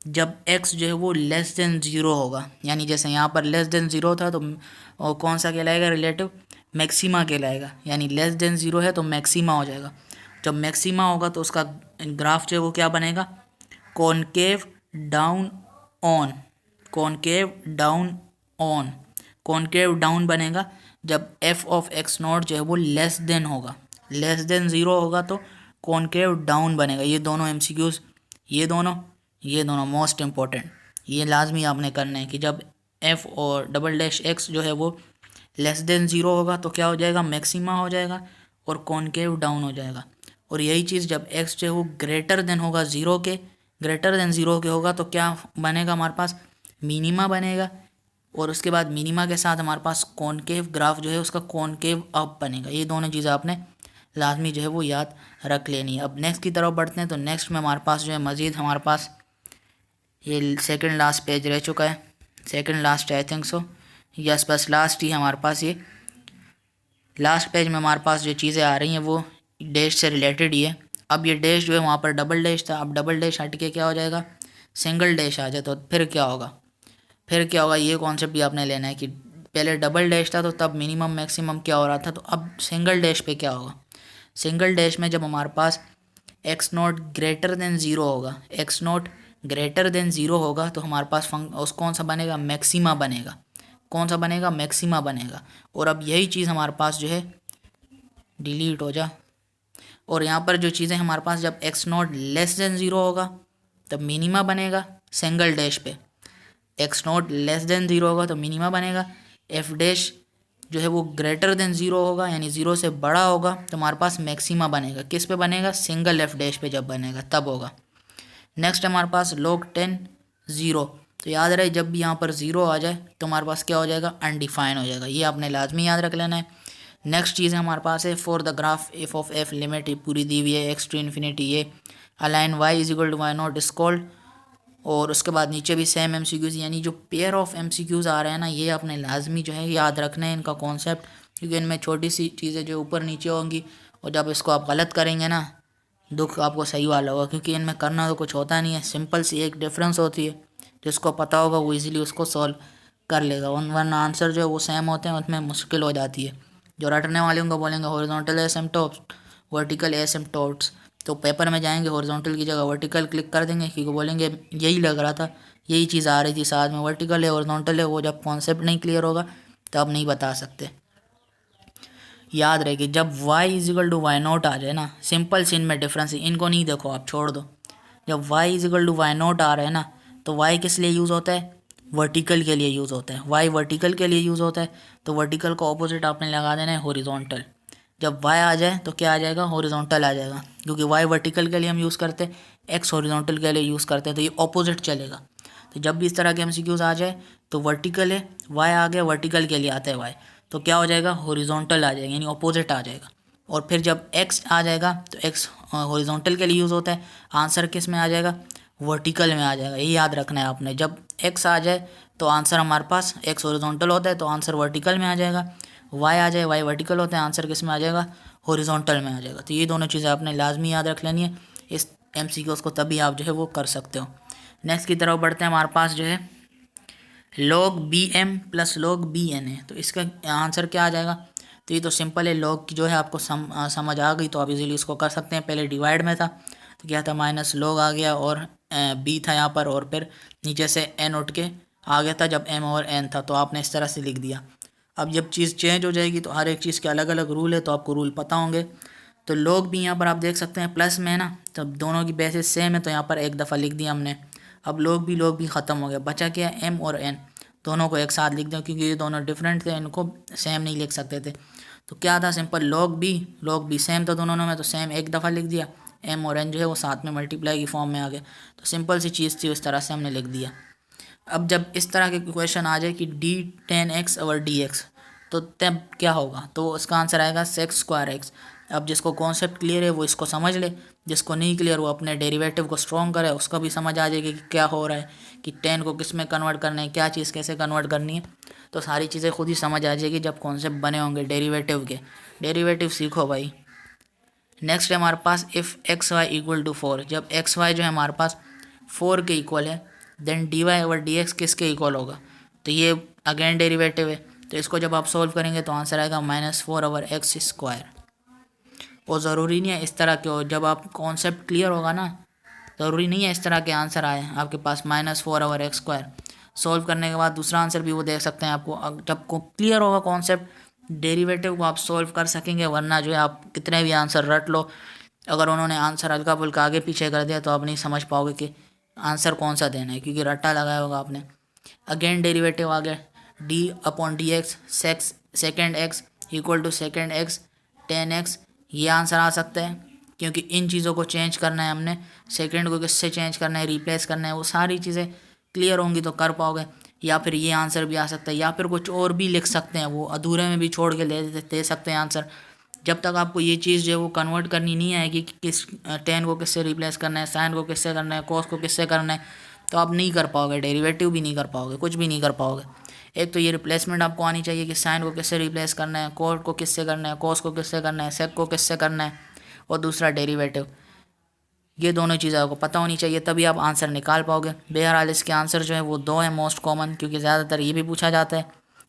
जब x जो है वो लेस देन ज़ीरो होगा, यानी जैसे यहाँ पर लेस देन ज़ीरो था तो और कौन सा कहलाएगा, रिलेटिव मैक्सिमा कहलाएगा। यानी लेस देन ज़ीरो है तो मैक्सिमा हो जाएगा। जब मैक्सिमा होगा तो उसका ग्राफ जो है वो क्या बनेगा, concave down on, concave down on, concave down बनेगा जब एफ ऑफ एक्स नॉट जो है वो लेस देन होगा। लेस देन ज़ीरो होगा तो कॉनकेव डाउन बनेगा। ये दोनों एमसीक्यूज़, ये दोनों मोस्ट इम्पॉर्टेंट, ये लाजमी आपने करना है कि जब एफ़ और डबल डैश एक्स जो है वो लेस देन ज़ीरो होगा तो क्या हो जाएगा, मैक्सिमा हो जाएगा और कॉनकेव डाउन हो जाएगा। और यही चीज़ जब एक्स जो है वो ग्रेटर देन होगा ज़ीरो के, ग्रेटर देन ज़ीरो के होगा तो क्या बनेगा, हमारे पास मिनिमा बनेगा। और उसके बाद मिनिमा के साथ हमारे पास कॉनकेव ग्राफ जो है उसका कॉनकेव अप बनेगा। ये दोनों चीज़ें आपने लाजमी जो है वो याद रख लेनी है। अब नेक्स्ट की तरफ बढ़ते हैं। तो नेक्स्ट में हमारे पास जो है मज़ीद हमारे पास ये सेकंड लास्ट पेज रह चुका है, second last I think so, yes बस लास्ट ही हमारे पास। ये लास्ट पेज में हमारे पास जो चीज़ें आ रही हैं वो डैश से रिलेटेड ही है। अब ये डैश जो है वहाँ पर डबल डैश था, अब डबल डैश हट के क्या हो जाएगा, सिंगल डैश आ जाए तो फिर क्या होगा, ये कॉन्सेप्ट भी आपने लेना है कि पहले डबल डैश था तो तब मिनिमम मैक्सिमम क्या हो रहा था, तो अब सिंगल डैश पे क्या होगा। सिंगल डैश में जब हमारे पास x not greater than zero होगा, x not greater than zero होगा तो हमारे पास उस कौन सा बनेगा, मैक्सिमा बनेगा। कौन सा बनेगा, मैक्सिमा बनेगा। और अब यही चीज़ हमारे पास जो है डिलीट हो जा, और यहाँ पर जो चीज़ें हमारे पास जब x not less than zero होगा तब मिनिमा बनेगा सिंगल डैश पे, x not less than zero होगा तो मिनिमा बनेगा। एफ डैश जो है वो ग्रेटर देन ज़ीरो होगा यानी ज़ीरो से बड़ा होगा तो हमारे पास मैक्सिमा बनेगा। किस पे बनेगा, सिंगल एफ डैश पे जब बनेगा तब होगा। नेक्स्ट हमारे पास log 10 ज़ीरो, तो याद रहे जब भी यहाँ पर ज़ीरो आ जाए तो हमारे पास क्या हो जाएगा, अनडिफाइन हो जाएगा। ये आपने लाजमी याद रख लेना है। नेक्स्ट चीज़ हमारे पास है for the graph f of f limit पूरी दी हुई है एक्स टू इन्फिनिटी, ये a line y is equal to y naught is called. और उसके बाद नीचे भी सेम एमसीक्यूज़, यानी जो पेयर ऑफ एमसीक्यूज़ आ रहे हैं ना, ये आपने लाजमी जो है याद रखना है इनका कॉन्सेप्ट, क्योंकि इनमें छोटी सी चीज़ें जो ऊपर नीचे होंगी और जब इसको आप गलत करेंगे ना दुख आपको सही वाला होगा, क्योंकि इनमें करना तो कुछ होता नहीं है, सिंपल सी एक डिफरेंस होती है, जिसको पता होगा वो इजीली उसको सॉल्व कर लेगा। वरना आंसर जो है वो सेम होते हैं, उसमें मुश्किल हो जाती है। जो रटने वाले उनको बोलेंगे हॉरिजॉन्टल एसिम्पटोट्स, वर्टिकल एसिम्पटोट्स, तो पेपर में जाएंगे हॉरिजॉन्टल की जगह वर्टिकल क्लिक कर देंगे, क्योंकि बोलेंगे यही लग रहा था, यही चीज़ आ रही थी साथ में, वर्टिकल है हॉरिजॉन्टल है। वो जब कॉन्सेप्ट नहीं क्लियर होगा तब नहीं बता सकते। याद रहे कि जब y is equal to y not आ जाए ना, सिंपल सी इनमें डिफरेंस है, इनको नहीं देखो आप छोड़ दो। जब y is equal to y not आ रहा है ना तो y किस लिए यूज़ होता है, वर्टिकल के लिए यूज़ होता है। y वर्टिकल के लिए यूज़ होता है तो वर्टिकल का ऑपोजिट आपने लगा देना है हॉरिजॉन्टल। जब y आ जाए तो क्या आ जाएगा, हॉरिजॉन्टल आ जाएगा, क्योंकि y वर्टिकल के लिए हम यूज़ करते हैं, x हॉरिजॉन्टल के लिए यूज़ करते हैं, तो ये ऑपोजिट चलेगा। तो जब भी इस तरह के एमसीक्यूज़ आ जाए तो वर्टिकल है, y आ गया वर्टिकल के लिए आता है y, तो क्या हो जाएगा, हॉरिजॉन्टल आ जाएगा यानी ऑपोजिट आ जाएगा। और फिर जब x आ जाएगा तो x हॉरिजॉन्टल के लिए यूज़ होता है, आंसर किस में आ जाएगा, वर्टिकल में आ जाएगा। ये याद रखना है आपने, जब x आ जाए तो आंसर हमारे पास x हॉरिजॉन्टल होता है तो आंसर वर्टिकल में आ जाएगा, y आ जाए y वर्टिकल होता है, आंसर किस में आ जाएगा, हॉरिजॉन्टल में आ जाएगा। तो ये दोनों चीज़ें आपने लाजमी याद रख लेनी है इस MCQs को, तभी आप जो है वो कर सकते हो। नेक्स्ट की तरफ बढ़ते हैं। हमारे पास जो है log BM plus log BN है, तो इसका आंसर क्या आ जाएगा? तो ये तो सिंपल है, log की जो है आपको समझ आ गई तो आप इजीली इसको कर सकते हैं। पहले डिवाइड में था तो क्या था, माइनस log आ गया और b था यहाँ पर, और फिर नीचे से n उठ के आ गया था जब m और n था, तो आपने इस तरह से लिख दिया। अब जब चीज़ चेंज हो जाएगी तो हर एक चीज़ के अलग अलग रूल है, तो आपको रूल पता होंगे। तो log भी यहाँ पर आप देख सकते हैं प्लस में है ना, तो दोनों की बेसिस सेम है, तो यहाँ पर एक दफ़ा लिख दिया हमने। अब log भी ख़त्म हो गया, बचा क्या है, m और n, दोनों को एक साथ लिख दें क्योंकि ये दोनों डिफरेंट थे, इनको सेम नहीं लिख सकते थे। तो क्या था, सिंपल log b सेम था दोनों में, तो सेम एक दफ़ा लिख दिया, m और n जो है वो साथ में मल्टीप्लाई की फॉर्म में आ गया। तो सिंपल सी चीज़ थी, उस तरह से हमने लिख दिया। अब जब इस तरह के क्वेश्चन आ जाए कि d10x और dx, तो तब क्या होगा, तो उसका आंसर आएगा sec²x। अब जिसको कॉन्सेप्ट क्लियर है वो इसको समझ ले, जिसको नहीं क्लियर वो अपने डेरिवेटिव को स्ट्रॉन्ग करे, उसका भी समझ आ जाएगी कि क्या हो रहा है, कि 10 को किस में कन्वर्ट करना है, क्या चीज़ कैसे कन्वर्ट करनी है। तो सारी चीज़ें खुद ही समझ आ जाएगी जब कॉन्सेप्ट बने होंगे डेरिवेटिव के। डेरिवेटिव सीखो भाई। नेक्स्ट है हमारे पास इफ़ xy इक्वल टू 4, जब xy जो है हमारे पास 4 के इक्वल है, देन dy ओवर dx किसके इक्वल होगा, तो ये अगेन डेरिवेटिव है, तो इसको जब आप सोल्व करेंगे तो आंसर आएगा -4 ओवर x²। और ज़रूरी नहीं है इस तरह के हो, जब आप कॉन्सेप्ट क्लियर होगा ना, ज़रूरी नहीं है इस तरह के आंसर आए आपके पास -4 ओवर x²। सोल्व करने के बाद दूसरा आंसर भी वो देख सकते हैं आपको, जब क्लियर होगा कॉन्सेप्ट डेरिवेटिव को आप सोल्व कर सकेंगे, वरना जो है आप कितने भी आंसर रट लो, अगर उन्होंने आंसर हल्का फुल्का आगे पीछे कर दिया तो आप नहीं समझ पाओगे कि आंसर कौन सा देना है, क्योंकि रट्टा लगाया होगा आपने। अगेन डेरिवेटिव आ गया, d/dx second x equal to second x 10x, ये आंसर आ सकता है क्योंकि इन चीज़ों को चेंज करना है हमने, सेकेंड को किससे चेंज करना है, रिप्लेस करना है, वो सारी चीज़ें क्लियर होंगी तो कर पाओगे। या फिर ये आंसर भी आ सकता है, या फिर कुछ और भी लिख सकते हैं, वो अधूरे में भी छोड़ के दे सकते हैं आंसर। जब तक आपको ये चीज़ जो है वो कन्वर्ट करनी नहीं आएगी कि किस 10 को किससे रिप्लेस करना है, साइन को किससे करना है, कॉस को किससे करना है, तो आप नहीं कर पाओगे, डेरिवेटिव भी नहीं कर पाओगे, कुछ भी नहीं कर पाओगे। एक तो ये रिप्लेसमेंट आपको आनी चाहिए कि साइन को किससे रिप्लेस करना है, कॉस को किससे करना है, कॉस को किससे करना है, सेक को किससे करना है, और दूसरा डेरिवेटिव। ये दोनों चीज़ें आपको पता होनी चाहिए, तभी आप आंसर निकाल पाओगे। बहरहाल इसके आंसर जो है वो 2 हैं मोस्ट कॉमन, क्योंकि ज़्यादातर ये भी पूछा जाता है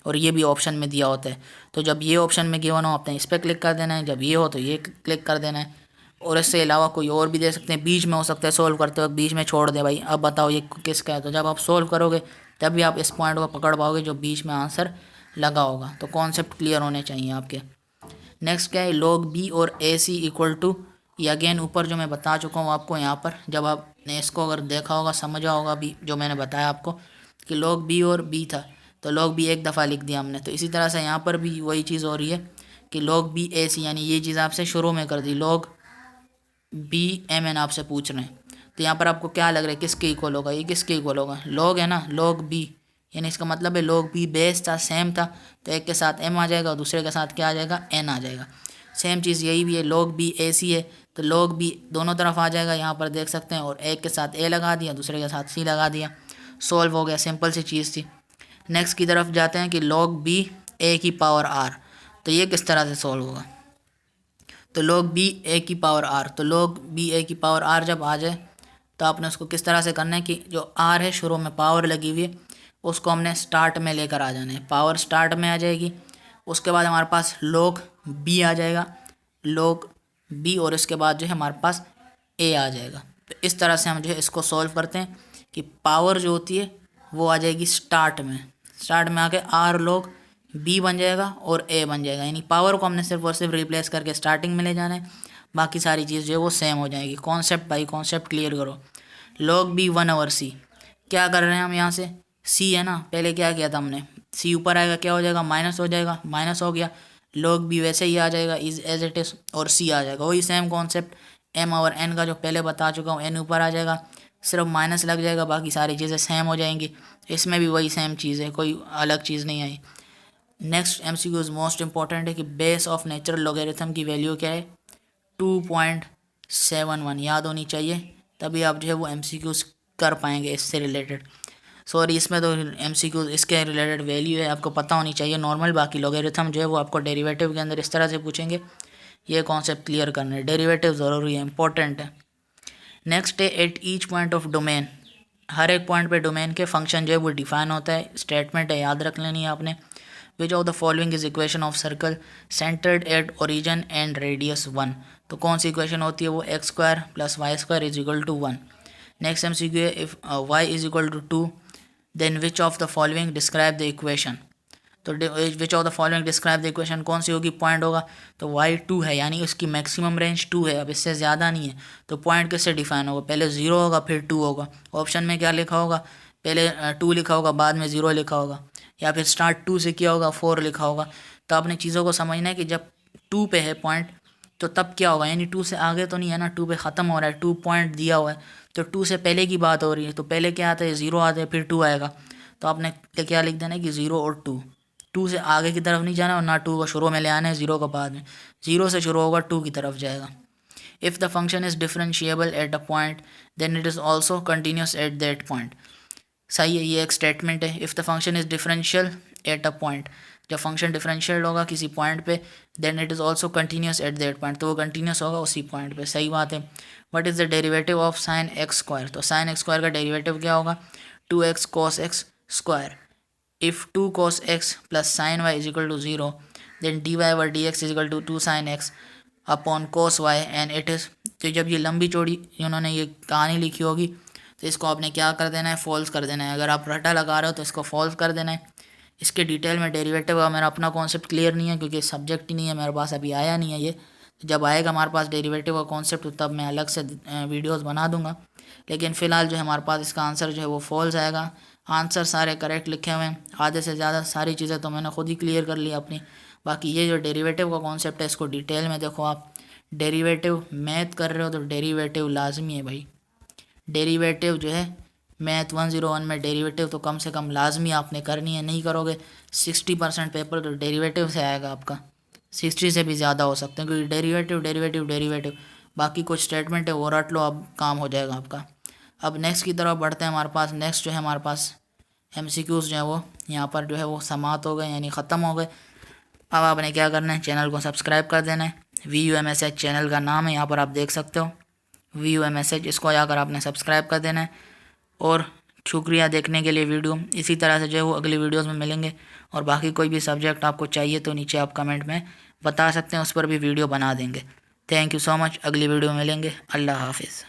और ये भी ऑप्शन में दिया होता है। तो जब ये ऑप्शन में गिवन हो आपने इस पर क्लिक कर देना है, जब ये हो तो ये क्लिक कर देना है। और इससे अलावा कोई और भी दे सकते हैं, बीच में हो सकता है सोल्व करते वक्त बीच में छोड़ दे, भाई अब बताओ ये किसका है, तो जब आप सोल्व करोगे तब भी आप इस पॉइंट को पकड़ पाओगे जो बीच में आंसर लगा होगा। तो कॉन्सेप्ट क्लियर होने चाहिए आपके। नेक्स्ट क्या है, log b और AC इक्वल टू, ये अगेन ऊपर जो मैं बता चुका हूँ आपको, यहाँ पर जब आपने इसको अगर देखा होगा समझा होगा भी जो मैंने बताया आपको कि log b और b था, तो log b एक दफ़ा लिख दिया हमने। तो इसी तरह से यहाँ पर भी वही चीज़ हो रही है कि log b AC, यानी ये चीज़ आपसे शुरू में कर दी, log b mn आपसे पूछ रहे हैं। तो यहाँ पर आपको क्या लग रहा है किसके इक्वल होगा, ये किसके इक्वल होगा, log है ना, log b, यानी इसका मतलब है log b बेस था, सेम था, तो एक के साथ m आ जाएगा और दूसरे के साथ क्या आ जाएगा, n आ जाएगा। सेम चीज़ यही भी है, log b AC है तो log b दोनों तरफ आ जाएगा, यहाँ पर देख सकते हैं, और एक के साथ a लगा दिया, दूसरे के साथ c लगा दिया, सॉल्व हो गया, सिंपल सी चीज़ थी। नेक्स्ट की तरफ जाते हैं कि log b a की पावर r, तो ये किस तरह से सॉल्व होगा, तो log b a की पावर r, तो log b a की पावर r जब आ जाए तो आपने उसको किस तरह से करना है कि जो r है शुरू में पावर लगी हुई है उसको हमने स्टार्ट में लेकर आ जाना है, पावर स्टार्ट में आ जाएगी। उसके बाद हमारे पास log b आ जाएगा, log b, और इसके बाद जो है हमारे पास a आ जाएगा। तो इस तरह से हम जो है इसको सॉल्व करते हैं कि पावर जो होती है वो आ जाएगी स्टार्ट में आके r log b बन जाएगा और a बन जाएगा, यानी पावर को हमने सिर्फ और सिर्फ रिप्लेस करके स्टार्टिंग में ले जाना है, बाकी सारी चीज़ जो है वो सेम हो जाएगी। कॉन्सेप्ट भाई कॉन्सेप्ट क्लियर करो। log b 1 ओवर c, क्या कर रहे हैं हम यहाँ से, c है ना, पहले क्या किया था हमने, c ऊपर आएगा क्या हो जाएगा, माइनस हो जाएगा, माइनस हो गया, log b वैसे ही आ जाएगा इज एज इट इज़, और c आ जाएगा, वही same concept m over n का जो पहले बता चुका हूँ, n ऊपर आ जाएगा, सिर्फ माइनस लग जाएगा, बाकी सारी चीज़ें सेम हो जाएंगी। इसमें भी वही सेम चीज़ है, कोई अलग चीज़ नहीं आई। नेक्स्ट MCQ मोस्ट इंपॉर्टेंट है कि बेस ऑफ नेचुरल लॉगरिथम की वैल्यू क्या है, 2.71 याद होनी चाहिए, तभी आप जो है वो MCQ कर पाएंगे इससे रिलेटेड। सॉरी इसमें तो MCQ इसके रिलेटेड वैल्यू है आपको पता होनी चाहिए नॉर्मल, बाकी लॉगरिथम जो है वो आपको डेरिवेटिव के अंदर इस तरह से पूछेंगे ये कॉन्सेप्ट क्लियर करना है। डेरिवेटिव ज़रूरी है, इंपॉर्टेंट है। नेक्स्ट है at each point of domain, हर एक पॉइंट पे डोमेन के फंक्शन जो है वो डिफाइन होता है। स्टेटमेंट है, याद रख लेनी है आपने। Which of the following is equation of circle centered at origin and radius 1। तो कौन सी इक्वेशन होती है वो x square plus y square is equal to 1। Next MCQ है, if y is equal to 2 then which of the following describe the equation. तो which of the following describe the equation कौन सी होगी, पॉइंट होगा। तो वाई 2 है, यानी उसकी मैक्सिमम रेंज 2 है, अब इससे ज़्यादा नहीं है। तो पॉइंट किससे डिफाइन होगा, पहले 0 होगा फिर 2 होगा। ऑप्शन में क्या लिखा होगा, पहले 2 लिखा होगा बाद में 0 लिखा होगा, या फिर स्टार्ट 2 से किया होगा 4 लिखा होगा। तो आपने चीज़ों को समझना है कि जब 2 पे है पॉइंट तो तब क्या होगा, यानी 2 से आगे तो नहीं है ना, 2 पे ख़त्म हो रहा है, 2 पॉइंट दिया हुआ है। तो 2 से पहले की बात हो रही है, तो पहले क्या आता है, 0 आता है फिर 2 आएगा। तो आपने क्या लिख देना है कि 0 और 2 से आगे की तरफ नहीं जाना और ना 2 को शुरू में ले आना है, 0 को बाद में। 0 से शुरू होगा 2 की तरफ जाएगा। If the function is differentiable at a point then it is also continuous at that point. सही है, ये एक स्टेटमेंट है। If the function is differential at a point, जब फंक्शन डिफरेंशियल होगा किसी पॉइंट पे then it is also continuous at that point, तो वो कंटिन्यूस होगा उसी पॉइंट पे। सही बात है। What is the derivative of sine x square, तो साइन एक्स स्क्वायर का डेरिवेटिव क्या होगा, 2x cos x square. If 2 cos x plus sine y is equal to 0 then d y over d x is equal to 2 sine x upon cos y and it is. तो जब ये लंबी चौड़ी उन्होंने ये कहानी लिखी होगी तो इसको आपने क्या कर देना है, फॉल्स कर देना है। अगर आप रटा लगा रहे हो तो इसको फॉल्स कर देना है। इसके डिटेल में डेरिवेटिव का मेरा अपना कॉन्सेप्ट क्लियर नहीं है क्योंकि सब्जेक्ट ही नहीं है मेरे पास, अभी आया नहीं है ये। जब आएगा हमारे पास डेरिवेटिव का कॉन्सेप्ट तब मैं अलग से वीडियोस बना दूंगा। लेकिन फ़िलहाल जो है हमारे पास इसका आंसर जो है वो फॉल्स आएगा। आंसर सारे करेक्ट लिखे हुए हैं, आधे से ज़्यादा सारी चीज़ें तो मैंने खुद ही क्लियर कर ली अपनी। बाकी ये जो डेरिवेटिव का कॉन्सेप्ट है इसको डिटेल में देखो आप। डेरिवेटिव मैथ कर रहे हो तो डेरिवेटिव लाजमी है भाई। डेरिवेटिव जो है मैथ 101 में डेरिवेटिव तो कम से कम लाजमी आपने करनी है, नहीं करोगे 60% पेपर तो डेरिवेटिव से आएगा आपका, 60 से भी ज़्यादा हो सकते हैं क्योंकि डेरिवेटिव डेरिवेटिव डेरिवेटिव। बाकी कुछ स्टेटमेंट है वो रट लो, अब काम हो जाएगा आपका। अब नेक्स्ट की तरफ बढ़ते हैं। हमारे पास नेक्स्ट जो है हमारे पास MCQs जो है वो यहाँ पर जो है वो समाप्त हो गए, यानी ख़त्म हो गए। अब आपने क्या करना है, चैनल को सब्सक्राइब कर देना है। VUMSH चैनल का नाम है, यहाँ पर आप देख सकते हो VUMSH, इसको जाकर आपने सब्सक्राइब कर देना है। और शुक्रिया देखने के लिए वीडियो। इसी तरह से जो है वो अगली वीडियोस में मिलेंगे। और बाकी कोई भी सब्जेक्ट आपको चाहिए तो नीचे आप कमेंट में बता सकते हैं, उस पर भी वीडियो बना देंगे। थैंक यू सो मच, अगली वीडियो में मिलेंगे। अल्लाह हाफिज़।